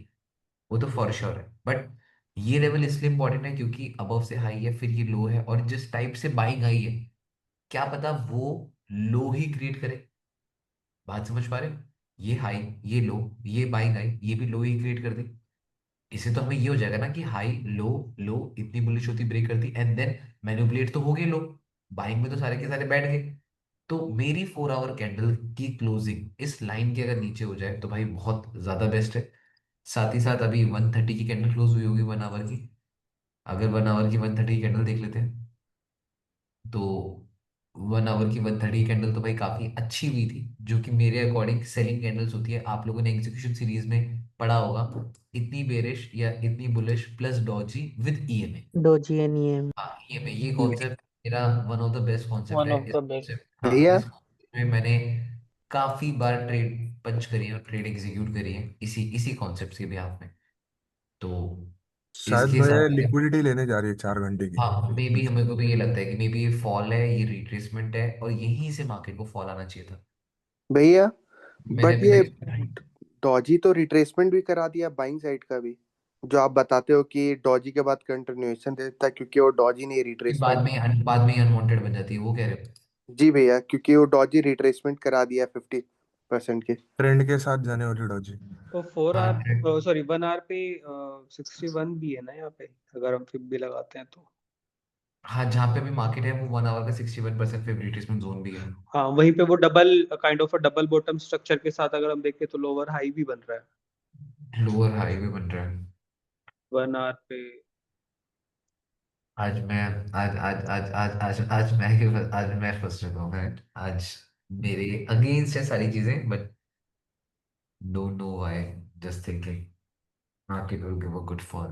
वो तो फॉर श्योर है। बट ये लेवल इसलिए इंपॉर्टेंट है क्योंकि अबव से हाई है, फिर ये लो है, और जिस टाइप से बाइंग आई है, क्या पता वो लो ही क्रिएट करे। बात समझ पा रहे हो? ये हाई, ये लो, ये बाइंग आई, ये भी लो ही क्रिएट कर दे। इससे तो हमें ये हो जाएगा ना कि हाई लो, लो इतनी बुलिश होती ब्रेक कर दी, एंड देन मैनिपुलेट तो हो गए लो, बाइंग में तो सारे के सारे बैठ गए। तो मेरी 4 आवर कैंडल की क्लोजिंग इस लाइन के अगर नीचे हो जाए तो भाई बहुत ज्यादा बेस्ट है। साथ ही साथ अभी 130 की कैंडल क्लोज हुई होगी 1 आवर की। अगर 1 आवर की 130 की कैंडल देख लेते हैं, तो 1 आवर की 130 कैंडल तो भाई काफी अच्छी हुई थी, जो कि मेरे अकॉर्डिंग सेलिंग कैंडल्स होती है। आप लोगों ने एग्जीक्यूशन सीरीज में पढ़ा होगा, इतनी बेरिश या इतनी bullish plus doji with EMA. Doji एनईएम। हाँ, ईएमए ये कॉन्सेप्ट मेरा one of the best concept one है। ऑफ इस द बेस्ट। कॉन्सेप्ट, हाँ, भैया इस कॉन्सेप्ट में मैंने काफी बार ट्रेड पंच करी है और ट्रेड एग्जीक्यूट करी है इसी इसी कॉन्सेप्ट के बिहाफ में। तो शायद इसके भैया हिसाब से, लिक्विडिटी लेने जा रही है 4 घंटे की। हाँ मे बी, हमें को भी ये लगता है कि मे बी ये फॉल है, ये रिट्रेसमेंट है, और यहीं से मार्केट को फॉल आना चाहिए था। भैया मैंने बट अभी ये तक। डॉजी तो रिट्रेसमेंट भी करा दिया बाइंग साइड का भी, जो आप बताते हो कि डॉजी के बाद कंटिन्यूएशन देता है, क्योंकि वो डॉजी नहीं रिट्रेसमेंट। बाद में अनवांटेड बन जाती है, वो कह रहे हो? जी भैया, क्योंकि वो डॉजी रिट्रेसमेंट करा दिया 50% के। ट्रेंड के साथ जाने वाली डॉजी। तो फोर हाँ आवर सॉरी 1 आवर पे 61 भी है ना यहाँ पे, अगर हम फिर भी लगाते हैं तो। हाँ, जहाँ पे भी मार्केट है वो 1 आवर का 61% फेवरेटिज्म जोन भी है। हाँ वहीं पे वो double kind of double bottom structure के साथ अगर हम देखें तो लोअर हाई भी बन रहा है लोअर हाईवे बन रहा है। 1 आवर पे। आज मैं आज आज आज आज आज आज मैं फ्रस्ट्रेट हूँ मैं आज। मेरे अगेंस्ट है सारी चीजें, but don't know why. Just thinking market will give a good fall.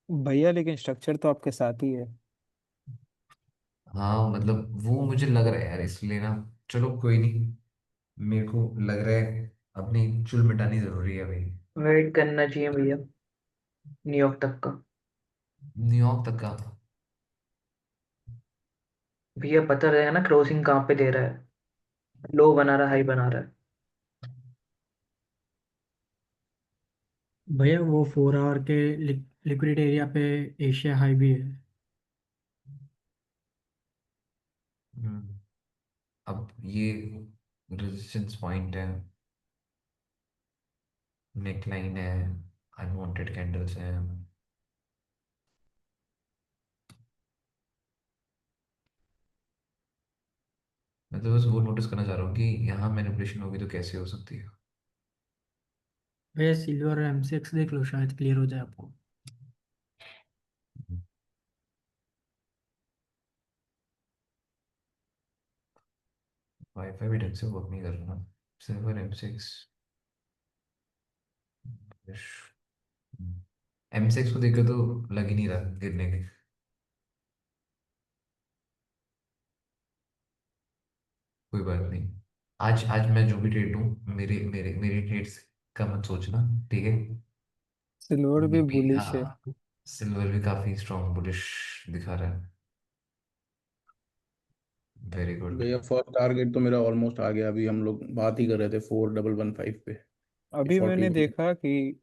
भैया लेकिन स्ट्रक्चर तो आपके साथ ही है। हाँ मतलब वो मुझे लग रहा है यार, इसलिए ना। चलो कोई नहीं, मेरे को लग रहा है अपनी चुल मिटानी जरूरी है भाई। वेट करना चाहिए भैया न्यूयॉर्क तक का। न्यूयॉर्क तक का? भैया पता रहेगा ना क्रॉसिंग कहाँ पे दे रहा है, लो बना रहा है हाई बना रहा है। भैया वो 4 आवर के लिक्विड एरिया पे एशिया हाई भी है। हम्म, अब ये रेजिस्टेंस पॉइंट है, नेकलाइन है, अनवांटेड कैंडल्स हैं। मैं तो बस वो नोटिस करना चाह रहा हूँ कि यहाँ मैनिपुलेशन होगी तो कैसे हो सकती है। भैया सिल्वर एमसीएक्स देख लो, शायद क्लियर हो जाए आपको। वाईफाई भी ढंग से वर्क नहीं कर रहा ना। Silver M6। M6 को देख के तो लग ही नहीं रहा गिरने के। कोई बात नहीं। आज आज मैं जो भी ट्रेड लूँ, मेरे मेरे मेरी ट्रेड्स का मत सोचना, ठीक है। सिल्वर भी भी बुलिश है। हाँ, सिल्वर भी काफी स्ट्रॉन्ग बुलिश दिखा रहा है। Very good. भैया फर्स्ट टारगेट तो मेरा ऑलमोस्ट आ गया। अभी हम लोग बात ही कर रहे थे 4115 पे। ये अभी मैंने 40। देखा कि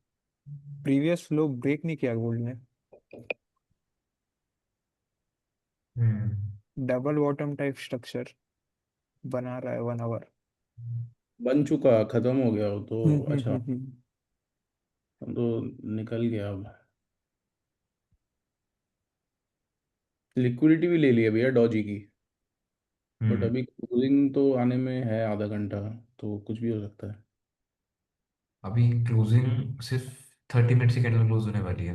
प्रीवियस फ्लो ब्रेक नहीं किया गोल्ड ने। हम्म। डबल बॉटम टाइप स्ट्रक्चर बना रहा है 1 आवर। बन चुका, खत्म हो गया वो तो। अच्छा, हम्म। हम तो निकल गया अब। लिक्विडिटी भी ले लिया भैया डॉजी की। बट हम्म। अभी क्लोजिंग तो आने में है आधा घंटा, तो कुछ भी हो सकता है। अभी क्लोजिंग सिर्फ 30 मिनट से कैंडल क्लोज होने वाली है।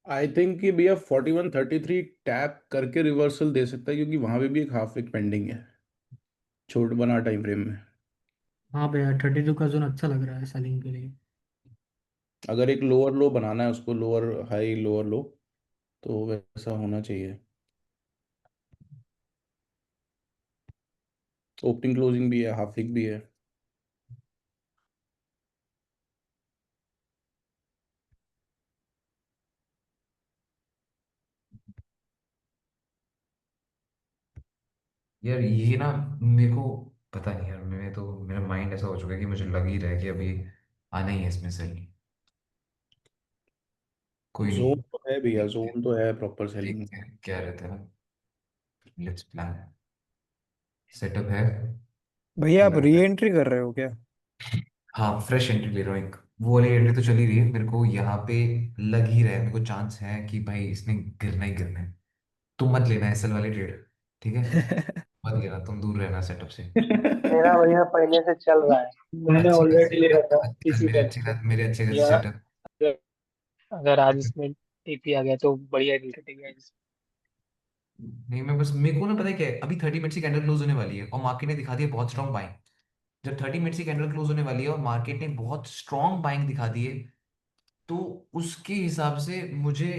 आई थिंक कि भैया 4133 टैप करके रिवर्सल दे सकता है, क्योंकि वहां पे भी एक हाफ विक पेंडिंग है, छोट बना टाइम फ्रेम में। हाँ भैया 32 का जोन अच्छा लग रहा है सेलिंग के लिए। अगर एक लोअर लो बनाना है उसको, लोअर हाई लोअर लो, तो वैसा होना चाहिए। ओपनिंग क्लोजिंग भी है, हाफ विक भी है। यार ये ना, मेरे को पता नहीं यार, मैं तो मेरा माइंड ऐसा हो चुका है कि मुझे लग ही रहा है कि अभी आना ही है इसमें से। कोई जोन नहीं। तो है भैया, देखते हैं। जोन तो है प्रॉपर सेलिंग। देखते हैं क्या रहता है। Let's plan. सेटअप है भैया आप पूरा। री एंट्री कर रहे हो क्या? हाँ, फ्रेश एंट्री ले रहा हूँ एक। वो वाली एंट्री तो चली रही है, मेरे को यहाँ पे लग ही रहा है, मेरे को चांस है कि भाई इसने गिरना ही गिरना है। तुम मत लेना एसएल वाली ट्रेड, ठीक है। मत लेना, तुम दूर रहना सेटअप से। मेरा भैया पहले से चल रहा है, मैंने अच्छी ऑलरेडी खासी ले रखा है इसी मेरे का। अच्छे खासी मेरे अच्छे खासी या सेटअप। अगर अगर आज इसमें टीपी आ गया तो बढ़िया रिलेटेड है। नहीं, मैं बस मेरे को ना पता है क्या है, अभी 30 मिनट की कैंडल क्लोज होने वाली है और मार्केट ने दिखा दिया बहुत स्ट्रॉन्ग बाइंग। जब 30 मिनट की कैंडल क्लोज होने वाली है और मार्केट ने बहुत स्ट्रॉन्ग बाइंग दिखा दी है, तो उसके हिसाब से मुझे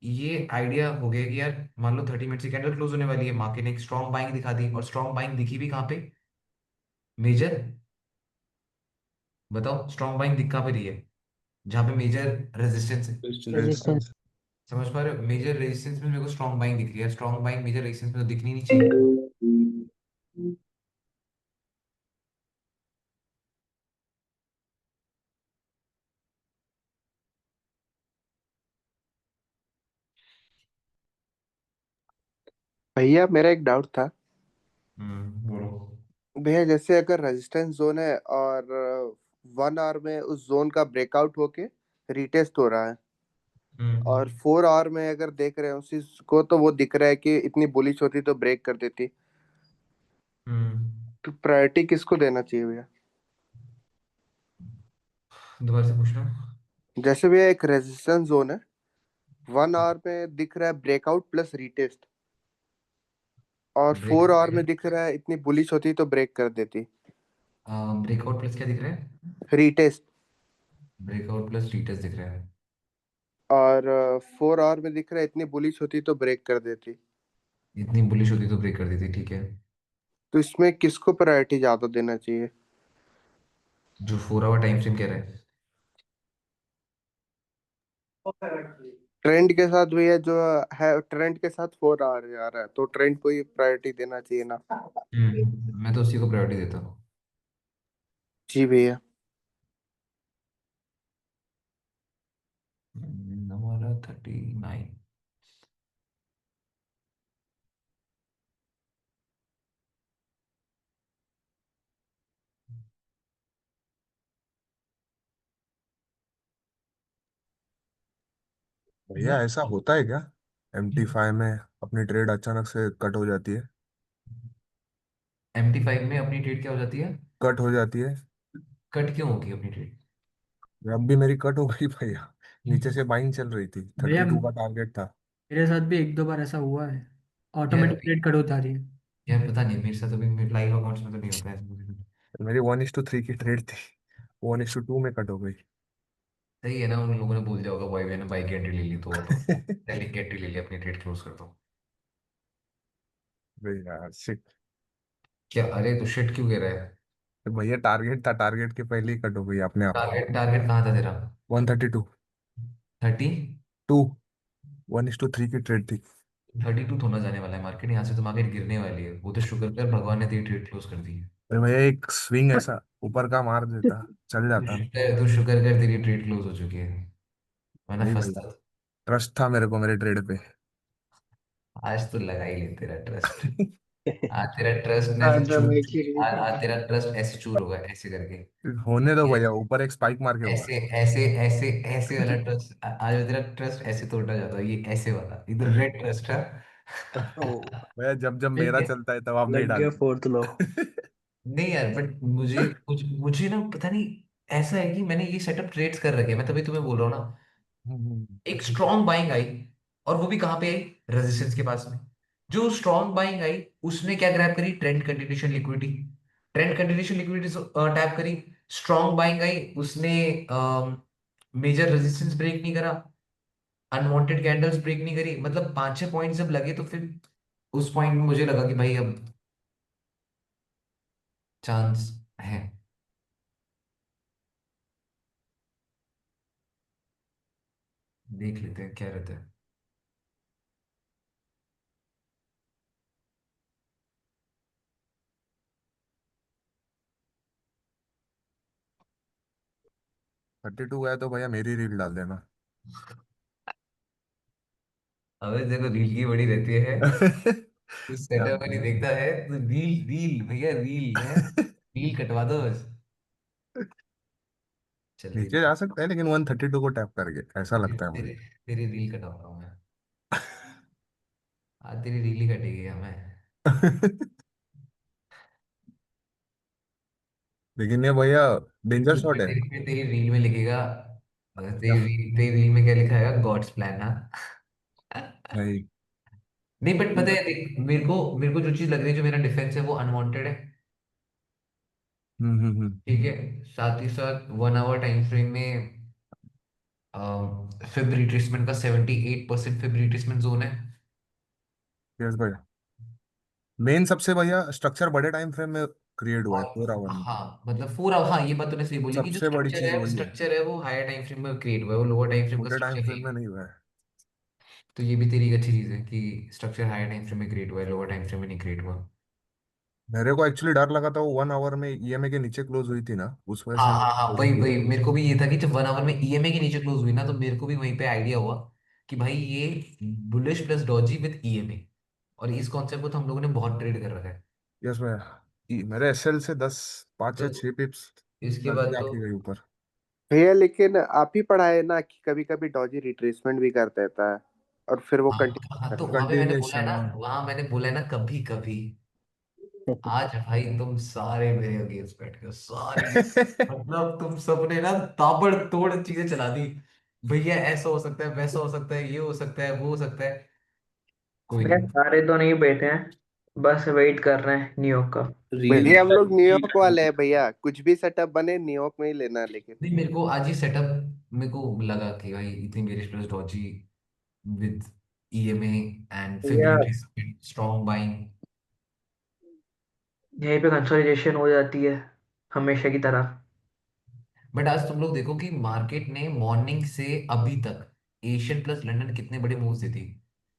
ये आइडिया हो गया कि यार मान लो 30 मिनट की कैंडल क्लोज होने वाली है, मार्केट ने एक स्ट्रॉन्ग बाइंग दिखा दी, और स्ट्रॉन्ग बाइंग दिखी भी कहाँ पे? मेजर। बताओ स्ट्रॉन्ग बाइंग दिख कहाँ पे रही है? जहाँ पे मेजर रेजिस्टेंस है। रेजिस्टेंस। समझ पा रहे हो? मेजर रेजिस्टेंस में मेरे को स्ट्रॉन्ग बाइंग दिख रही है, स्ट्रॉन्ग बाइंग मेजर रेजिस्टेंस में तो दिखनी नहीं चाहिए। भैया मेरा एक डाउट था। बोलो। भैया जैसे अगर रेजिस्टेंस जोन है और 1 आवर में उस जोन का ब्रेकआउट होके रीटेस्ट हो रहा है, और हम्म। 4 आवर में अगर देख रहे हैं उसी को, तो वो दिख रहा है कि इतनी बुलिश होती तो ब्रेक कर देती, हम्म। तो प्रायोरिटी किसको देना चाहिए भैया? दोबारा से पूछना। जैसे भैया एक रेजिस्टेंस जोन है, 1 आवर में दिख रहा है ब्रेकआउट प्लस रीटेस्ट, और ब्रेक 4 आवर में दिख रहा है इतनी बुलिश होती तो ब्रेक कर देती, ब्रेकआउट प्लस क्या दिख रहा है? रीटेस्ट। ब्रेकआउट प्लस रीटेस्ट दिख रहा है। और 4 आवर में दिख रहा है इतनी बुलिश होती तो ब्रेक कर देती, इतनी बुलिश होती तो ब्रेक कर देती, ठीक है। तो इसमें किसको प्रायोरिटी ज्यादा देना चाहिए? जो 4 आवर टाइम फ्रेम कह रहा है। ट्रेंड के साथ भैया जो है, ट्रेंड के साथ 4 आवर जा रहा है, तो ट्रेंड को ही प्रायोरिटी देना चाहिए ना? मैं तो उसी को प्रायोरिटी देता हूँ। जी भैया। हमारा 39। भैया ऐसा होता है क्या, MT5 में अपनी ट्रेड अचानक से कट हो जाती है? MT5 में अपनी ट्रेड क्या हो जाती है? कट हो जाती है। कट क्यों होगी अपनी ट्रेड? अब भी मेरी कट हो गई भैया। नीचे से बाइंग चल रही थी, भैया 32 का टारगेट था। मेरे साथ भी 1 2 बार ऐसा हुआ है, यार ऑटोमेटिक ट्रेड कट होता रही है। यार पता नहीं, मेरे साथ अभी लाइव अकाउंट्स में तो नहीं होता है ऐसा कुछ। मेरी 1:3 की ट्रेड थी, 1:2 में कट हो गई। सही है ना, उन लोगों ने बोल दिया होगा भाई मैंने बाई की एंट्री ले ली तो सेलिंग की एंट्री ले ली, अपनी ट्रेड क्लोज कर दो। भाई यार शिट। क्या, अरे तो शिट क्यों कह रहा है? भैया टारगेट था, टारगेट के पहले ही कट हो गई अपने आप। टारगेट टारगेट कहाँ था तेरा? 132। 30? 2। 1:3 की ट्रेड थी। 32 तो होना जाने वाला है मार्केट, यहाँ से तो मार्केट गिरने वाली है, वो तो शुक्र कर भगवान ने तेरी ट्रेड क्लोज कर दी है। अरे भैया एक स्विंग ऐसा ऊपर का मार देता, चल जाता ना। तू शुक्र कर तेरी ट्रेड क्लोज हो चुकी है, वरना नहीं भाई, फंसता था। ट्रस्ट था मेरे को मेरे ट्रेड पे। आज तो लगा ही ले तेरा ट्रस्ट। आज तेरा ट्रस्ट ने ऐसे आज चूर, हम एक ही आज तेरा ट्रस्ट ऐसे चूर होगा ऐसे करके। होने दो भैया, ऐसे ऊपर एक स्पाइक मार के होगा। ऐसे ऐसे ऐसे ऐसे वाला ट्रस्ट, आज तेरा ट्रस्ट ऐसे तोड़ना चाहता है, ये ऐसे वाला इधर रेड ट्रस्ट है। ओ, भैया जब जब ठीक मेरा है। चलता है तब आप नहीं लग गया डालते। Fourth law. नहीं यार, बट मुझे ना पता नहीं, ऐसा है कि मैंने ये सेटअप ट्रेड्स कर रखे हैं, मैं तभी तुम्हें बोल रहा हूँ ना। हम्म। एक स्ट्रॉन्ग बाइंग आई, और वो भी कहाँ पे आई? रेजिस्टेंस के पास में। जो स्ट्रॉन्ग बाइंग आई उसने क्या ग्रैब करी? Trend continuation liquidity. Trend continuation liquidity tap करी। स्ट्रॉन्ग बाइंग आई, उसने मेजर रेजिस्टेंस ब्रेक नहीं करा, अनवांटेड कैंडल्स ब्रेक नहीं करी, मतलब 5-6 पॉइंट जब लगे तो फिर उस पॉइंट में मुझे लगा कि भाई अब चांस है। देख लेते हैं क्या रहता है। 32 गया तो भैया मेरी रील डाल देना। अबे देखो, रील की बड़ी रहती है, तू क्या सेटअप नहीं भैया। देखता है, तो रील रील भैया रील है, रील कटवा दो बस। चलिए, नीचे जा सकता है लेकिन 132 को टैप करके ऐसा लगता है मुझे। तेरी तेरी रील कटवा रहा हूँ मैं। आज तेरी रील ही कटेगी हमें। लेकिन ये भैया डेंजर फिर शॉट है। तेरी रील में लिखेगा, अगर क्या तेरी रील में क्या लिखा है? गॉड्स प्लान, हाँ। भाई। नहीं बट पता है देख, मेरे को जो चीज लग रही है, जो मेरा डिफेंस है वो अनवांटेड है। हम्म। ठीक है। साथ ही साथ 1 आवर टाइम फ्रेम में फिब रिट्रेसमेंट का 78% फिब रिट्रेसमेंट जोन है। यस भैया। मेन सबसे भैया स्ट्रक्चर बड़े टाइम फ्रेम में क्रिएट हुआ है और 4 आवर में। हाँ मतलब 4 आवर, हाँ ये बात तूने सही बोली कि जो सबसे बड़ी चीज वही है, स्ट्रक्चर है वो हायर टाइम फ्रेम में क्रिएट हुआ है, वो लोअर टाइम फ्रेम का छोटे टाइम स्ट्रक्चर नहीं फ्रेम में है। नहीं हुआ है। तो ये भी तेरी एक अच्छी चीज है कि स्ट्रक्चर हायर टाइम फ्रेम में क्रिएट हुआ है, लोअर टाइम फ्रेम में नहीं क्रिएट हुआ। मेरे को एक्चुअली डर लगा था वो 1 आवर में ईएमए के नीचे क्लोज हुई थी ना, उस वजह हाँ से हाँ हाँ, मैं वही थोड़ा वही मेरे को भी ये था कि जब 1 आवर में ईएमए के नीचे क्लोज हुई ना, तो मेरे को भी वहीं पे आइडिया हुआ कि भाई ये bullish plus doji with EMA, और इस कॉन्सेप्ट को तो हम लोगों ने बहुत ट्रेड कर रखा है। यस भैया। मेरे एसएल से 5 तो या 6 पिप्स इसके बाद गलती तो, आके गई ऊपर। भैया लेकिन आप ही पढ़ाए ना कि कभी कभी डॉजी रिट्रेसमेंट भी कर देता है और फिर वो हाँ हाँ, कंटिन्यू तो करता वहां पे मैंने बोला है कंटिन्यूएशन ना, है। वहां मैंने बोला है ना, कभी कभी। आज भाई तुम सारे मेरे अगेंस्ट बैठ गए सारे, मतलब तुम सबने ना ताबड़तोड़ चीजें चला दी। भैया ऐसा हो सकता है, वैसा हो सकता है, ये हो सकता है, वो हो सकता है। कोई भैया नहीं। सारे तो नहीं बैठे हैं, बस वेट कर रहे हैं न्यूयॉर्क का। रील भैया हम लोग रील न्यूयॉर्क वाले हैं भैया, कुछ भी सेटअप बने न्यूयॉर्क में ही लेना है लेकिन। नहीं, मेरे को आज ही सेटअप, मेरे को लगा कि भाई इतनी मेरी plus doji with EMA and भैया फिबिलिटी स्ट्रॉन्ग बाइंग। यहीं पे कंसोलिडेशन हो जाती है, हमेशा की तरह। बट आज तुम लोग देखो कि मार्केट ने मॉर्निंग से अभी तक एशियन प्लस लंदन कितने बड़े मूव्स दी थी।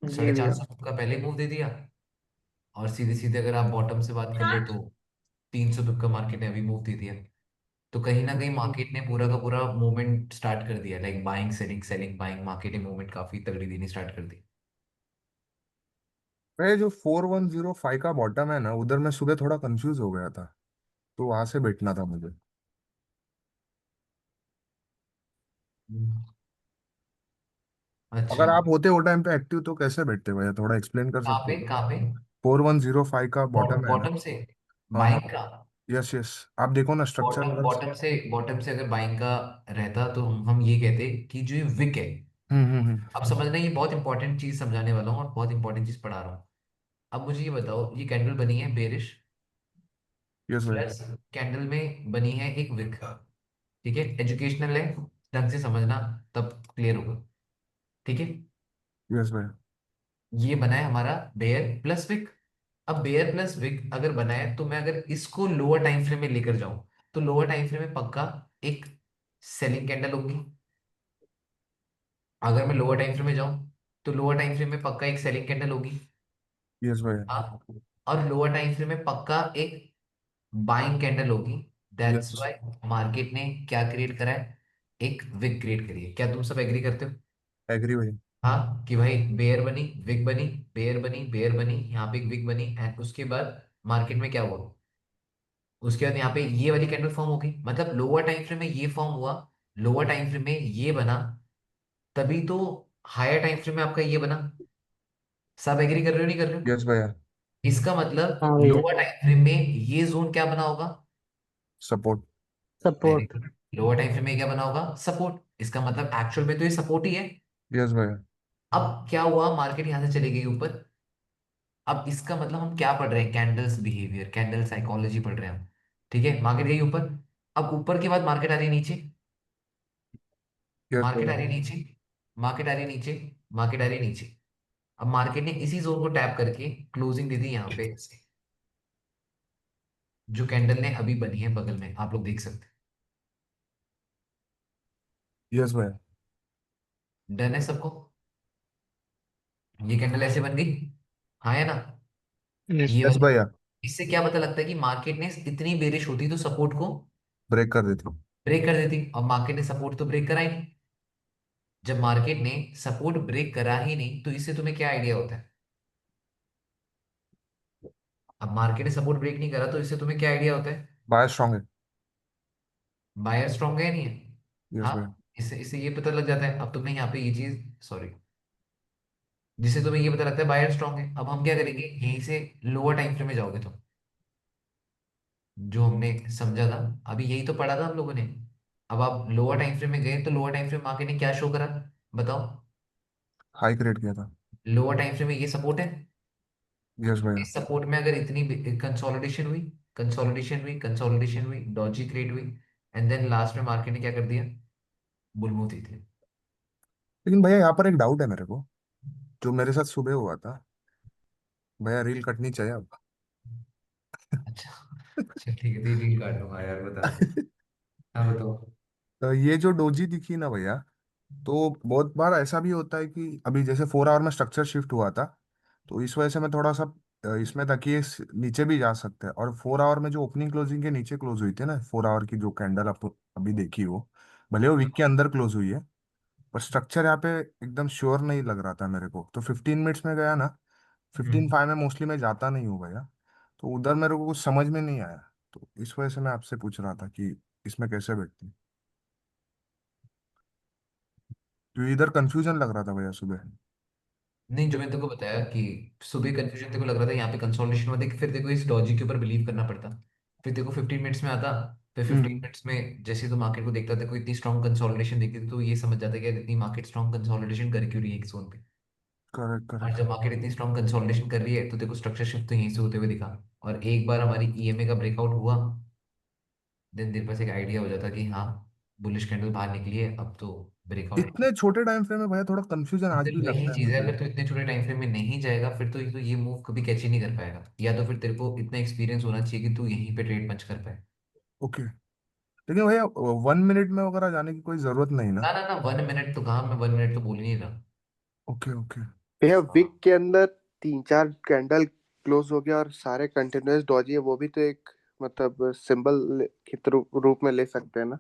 जी साढ़े चार भैया। सौ का पहले मूव दे दिया, और सीधे सीधे अगर आप बॉटम से बात कर लो तो 300 का मार्केट ने अभी मूव दे दिया। तो कहीं ना कहीं मार्केट ने पूरा का पूरा मूवमेंट स्टार्ट कर दिया, like buying selling selling buying, market ने मूवमेंट काफी तगड़ी देनी स्टार्ट कर दी। मैं जो 4105 का बॉटम है ना, उधर मैं सुबह थोड़ा कंफ्यूज हो गया था, तो वहां से बैठना था मुझे। हम्म। अच्छा, अगर आप होते वो टाइम पे एक्टिव तो कैसे बैठते भैया, थोड़ा एक्सप्लेन कर कहाँ सकते पे हो? कहाँ पे? 4105 का बॉटम है ना। बॉटम से हाँ हाँ। बाइंग का? Yes yes. आप देखो ना स्ट्रक्चर बॉटम अगर। बॉटम से अगर बाइंग का रहता तो हम ये कहते कि जो ये विक है। हम्म। अब समझना, ये बहुत इंपॉर्टेंट चीज समझाने वाला हूँ और बहुत इंपॉर्टेंट चीज पढ़ा रहा हूँ। अब मुझे ये बताओ, ये कैंडल बनी है बेरिश, यस भैया। प्लस कैंडल में बनी है एक विक। ठीक है, एजुकेशनल है, ढंग से समझना, तब क्लियर होगा। ठीक है, यस भैया। ये बना है हमारा बेयर प्लस विक। अब बेयर प्लस विक अगर बना है, तो मैं अगर इसको लोअर टाइम फ्रेम में लेकर जाऊं, तो लोअर टाइम फ्रेम में पक्का एक सेलिंग कैंडल होगी। अगर मैं लोअर टाइम फ्रेम में जाऊं, तो लोअर टाइम फ्रेम में पक्का एक सेलिंग कैंडल होगी। यस भैया। हाँ, और लोअर टाइम फ्रेम में पक्का एक बाइंग कैंडल होगी। That's yes. व्हाई मार्केट ने क्या क्रिएट करा है, एक विक क्रिएट करी है। क्या तुम सब एग्री करते हो? एग्री भैया। हाँ, कि भाई बेयर बनी, विक बनी, बेयर बनी, बेयर बनी, यहाँ पे एक विक बनी, एंड उसके बाद मार्केट में क्या हुआ, उसके बाद यहाँ पे ये वाली कैंडल फॉर्म होगी। मतलब लोअर टाइम फ्रेम में ये फॉर्म हुआ, लोअर टाइम फ्रेम में ये बना, तभी तो हायर टाइम फ्रेम में आपका ये बना। सब एग्री कर रहे हो नहीं कर रहे हो? यस भैया। इसका मतलब हाँ भैया। लोअर टाइम फ्रेम में ये जोन क्या बना होगा? Support. Very support. Good. Lower time frame में क्या बना होगा? सपोर्ट। इसका मतलब एक्चुअल में तो ये सपोर्ट ही है। यस भैया। अब क्या हुआ, मार्केट यहां से चली गई ऊपर। अब इसका मतलब हम क्या पढ़ रहे हैं? कैंडल्स बिहेवियर, कैंडल साइकोलॉजी पढ़ रहे हैं हम। ठीक है, मार्केट गई ऊपर। अब ऊपर के बाद मार्केट आ रही है नीचे, यस मार्केट आ भैया। रही है नीचे, मार्केट आ रही है नीचे, मार्केट आ रही है नीचे। अब मार्केट ने इसी जोन को टैप करके क्लोजिंग दे दी यहाँ पे ऐसे। जो कैंडल ने अभी बनी है बगल में, आप लोग देख सकते यस भैया। हैं। डन है सबको? ये कैंडल ऐसे बन गई, हाँ है ना? यस ये यस वाली। भैया। इससे क्या पता लगता है कि मार्केट ने इतनी बेरिश होती तो सपोर्ट को ब्रेक कर देती। ब्रेक कर देती, और मार्केट ने सपोर्ट तो ब्रेक करा ही नहीं। जब मार्केट ने सपोर्ट ब्रेक करा ही नहीं, तो इससे तुम्हें क्या आइडिया होता है? अब मार्केट ने सपोर्ट ब्रेक नहीं करा, तो इससे तुम्हें क्या आइडिया होता है? बाय स्ट्रांग है। बायर स्ट्रांग है या नहीं है? यस भैया। हाँ, इससे इससे ये पता लग जाता है। अब तुमने यहाँ पे ये चीज, सॉरी, जिससे तुम्हें ये पता लगता है बायर स्ट्रांग है। अब हम क्या करेंगे, यहीं से लोअर टाइम फ्रेम में जाओगे तुम, जो हमने समझा था, अभी यही तो पढ़ा था हम लोगों ने। अब आप लोअर टाइम फ्रेम में गए, तो लोअर टाइम फ्रेम मार्केट ने क्या शो करा, बताओ? हाई क्रिएट किया था। लोअर टाइम फ्रेम में ये सपोर्ट है। यस भैया। इस सपोर्ट में अगर इतनी कंसोलिडेशन हुई, कंसोलिडेशन हुई, कंसोलिडेशन हुई, डॉजी क्रिएट हुई, एंड देन लास्ट में मार्केट ने क्या कर दिया, बुल मूव दी थी। लेकिन भैया यहाँ पर एक डाउट है मेरे को, जो मेरे साथ सुबह हुआ था। भैया रील कटनी चाहिए अब। अच्छा, चल ठीक है, रील काट दूंगा यार, बता दो। हाँ बताओ। तो ये जो डोजी दिखी ना भैया, तो बहुत बार ऐसा भी होता है कि अभी जैसे 4 आवर में स्ट्रक्चर शिफ्ट हुआ था, तो इस वजह से मैं थोड़ा सा इसमें था कि ये नीचे भी जा सकते हैं। और 4 आवर में जो ओपनिंग क्लोजिंग के नीचे क्लोज हुई थी ना, 4 आवर की जो कैंडल आप अभी देखी हो, भले वो वीक के अंदर क्लोज हुई है, पर स्ट्रक्चर यहाँ पे एकदम श्योर नहीं लग रहा था मेरे को। तो 15 मिनट्स में गया ना, 15:05 में मोस्टली मैं जाता नहीं हूँ भैया। तो उधर मेरे को कुछ समझ में नहीं आया। तो इस वजह से मैं आपसे पूछ रहा था कि इसमें कैसे बैठते हैं। तो इधर कंफ्यूजन लग रहा था भैया सुबह। नहीं, जो मैंने तेको बताया कि सुबह कंफ्यूजन तेको लग रहा था, यहाँ पे कंसोलिडेशन हुआ, देख फिर देखो इस डॉजी के ऊपर बिलीव करना पड़ता। फिर देखो 15 मिनट्स में आता, फिर 15 मिनट्स में जैसे तो मार्केट को देखता था, कोई इतनी स्ट्रॉन्ग कंसोलिडेशन देखती थी, तो ये समझ जाता कि यार इतनी मार्केट स्ट्रॉन्ग कंसोलिडेशन कर क्यों रही है एक जोन पे। करेक्ट और जब करेक्ट। मार्केट इतनी स्ट्रॉन्ग कंसोलिडेशन कर रही है, तो देखो स्ट्रक्चर शिफ्ट तो यहीं से होते हुए दिखा। और एक बार हमारी ईएमए का ब्रेकआउट हुआ, देन देर पास एक आइडिया हो जाता कि हाँ, बुलिश कैंडल बाहर निकली है, अब तो ब्रेकआउट। इतने छोटे टाइम फ्रेम में भैया थोड़ा कंफ्यूजन आज फिर भी वही लगता है चीज है, मुझे। अगर तू इतने छोटे टाइम फ्रेम में नहीं जाएगा, फिर तो ये मूव कभी कैच ही नहीं कर पाएगा। या तो फिर तेरे को इतना एक्सपीरियंस होना चाहिए कि तू यहीं पे ट्रेड पंच कर पाए। ओके। लेकिन भैया 1 मिनट में वगैरह जाने की कोई जरूरत नहीं ना? ना ना ना, 1 मिनट तो कहाँ, मैं 1 मिनट तो बोल ही नहीं रहा। Okay okay. भैया हाँ, विक के अंदर 3-4 कैंडल क्लोज हो गया और सारे कंटिन्यूअस डॉजी है, वो भी तो एक मतलब सिंबल के रूप में ले सकते हैं ना।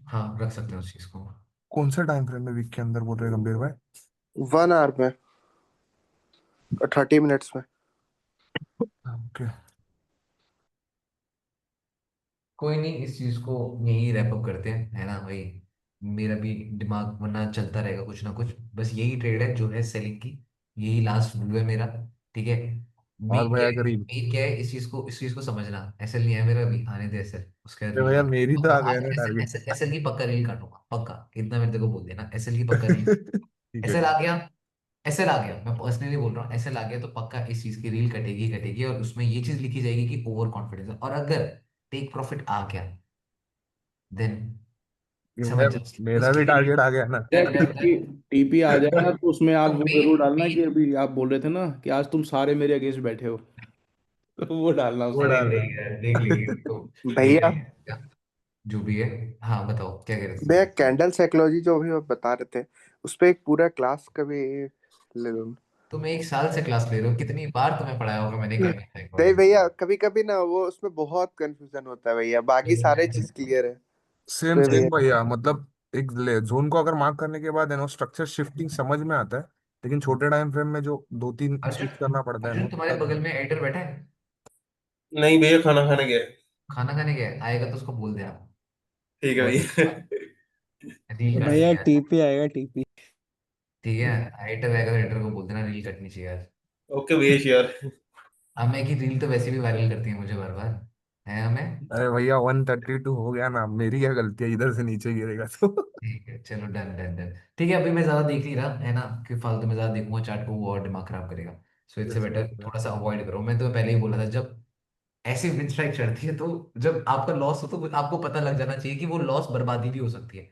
हाँ रख सकते हैं उस चीज को। कौन से टाइम फ्रेम में वीक के अंदर बोल रहे हैं गंभीर भाई? 1 आवर में, 30 मिनट्स में। ओके। कोई नहीं, इस चीज को यही रैप अप करते हैं, है ना भाई? मेरा भी दिमाग वरना चलता रहेगा कुछ ना कुछ। बस यही ट्रेड है जो है सेलिंग की, यही लास्ट व्यू है मेरा। ठीक है, और मेन क्या भैया है, करीब। मेन क्या है, इस चीज को समझना। एसएल नहीं है मेरा अभी, आने दे एसएल, उसके बाद अरे रील भैया काट। मेरी तो पक्का आ गया आज ना एसएल टारगेट। एसएल एसएल की पक्का रील काटूंगा, पक्का, इतना मेरे को बोल देना, एसएल की पक्का रील। ठीक है। एसएल आ गया, एसएल आ गया, मैं पर्सनली बोल रहा हूँ, एसएल आ गया तो पक्का इस चीज की रील कटेगी कटेगी, और उसमें ये चीज लिखी जाएगी कि ओवर कॉन्फिडेंस है। और अगर टेक प्रॉफिट आ गया देन समझ मेरा जाओ मेरा उसके भी लिए। टारगेट आ गया ना। जब टीपी टीपी आ जाए ना, तो उसमें आप तो वो मेन जरूर डालना कि मेन अभी आप बोल रहे थे ना कि आज तुम सारे मेरे अगेंस्ट बैठे हो। तो वो डालना वो उसमें। देख डालना लेंगे यार, देख लेंगे तो, देख भैया लेंगे क्या जो भी है। हाँ बताओ क्या कह रहे थे भैया तुम। कैंडल साइकोलॉजी जो अभी आप बता रहे थे, उस पे एक पूरा क्लास कभी ले लो। तुम एक साल से क्लास ले रहे हो, कितनी बार तुम्हें पढ़ाया होगा मैंने कैंडल नहीं साइकोलॉजी। भैया, कभी कभी ना वो उसमें बहुत कंफ्यूजन होता है भैया, बाकी सारे चीज क्लियर है सेम उसमें सेम भैया। भैया, मतलब एक जोन को अगर मार्क करने के बाद है ना स्ट्रक्चर शिफ्टिंग समझ में आता है, लेकिन छोटे टाइम फ्रेम में जो दो तीन अर्जुन, स्विच करना पड़ता है ना अर्जुन वो तुम्हारे पता बगल नहीं। में एडिटर बैठा है? नहीं भैया, खाना खाने गया है। खाना खाने गया है? आएगा तो उसको बोल देना। ठीक है वो भैया। रील काटनी भैया है आज। टीपी आएगा टीपी। ठीक है, एडिटर आएगा तो एडिटर को बोल देना रील कटनी चाहिए आज। ओके भैया, श्योर। हमें की रील तो वैसे भी वायरल करती है मुझे बार बार, है हमें। अरे भैया 132 हो गया ना, मेरी क्या गलती है, इधर से नीचे गिरेगा तो। ठीक है चलो, डन डन डन। ठीक है, अभी मैं ज्यादा देख नहीं रहा है ना, कि फालतू में ज्यादा देखूंगा चार्ट को, वो और दिमाग खराब करेगा। सो इससे यस बेटर यस थोड़ा सा अवॉइड करो। मैं तो पहले ही बोला था, जब ऐसी विंड स्ट्राइक चढ़ती है तो जब आपका लॉस हो तो आपको पता लग जाना चाहिए कि वो लॉस बर्बादी भी हो सकती है।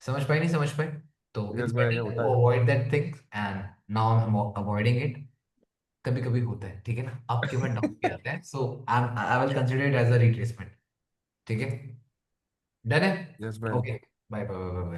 समझ पाए नहीं समझ पाए? तो इट्स यस भैया, ये बेटर होता टू है। Avoid that things, and now I am avoiding it. कभी कभी होता है, ठीक है ना, अप के बाद डाउन भी आता है, so I will consider it as a retracement. ठीक है, डन है। यस भैया। Okay, bye bye bye.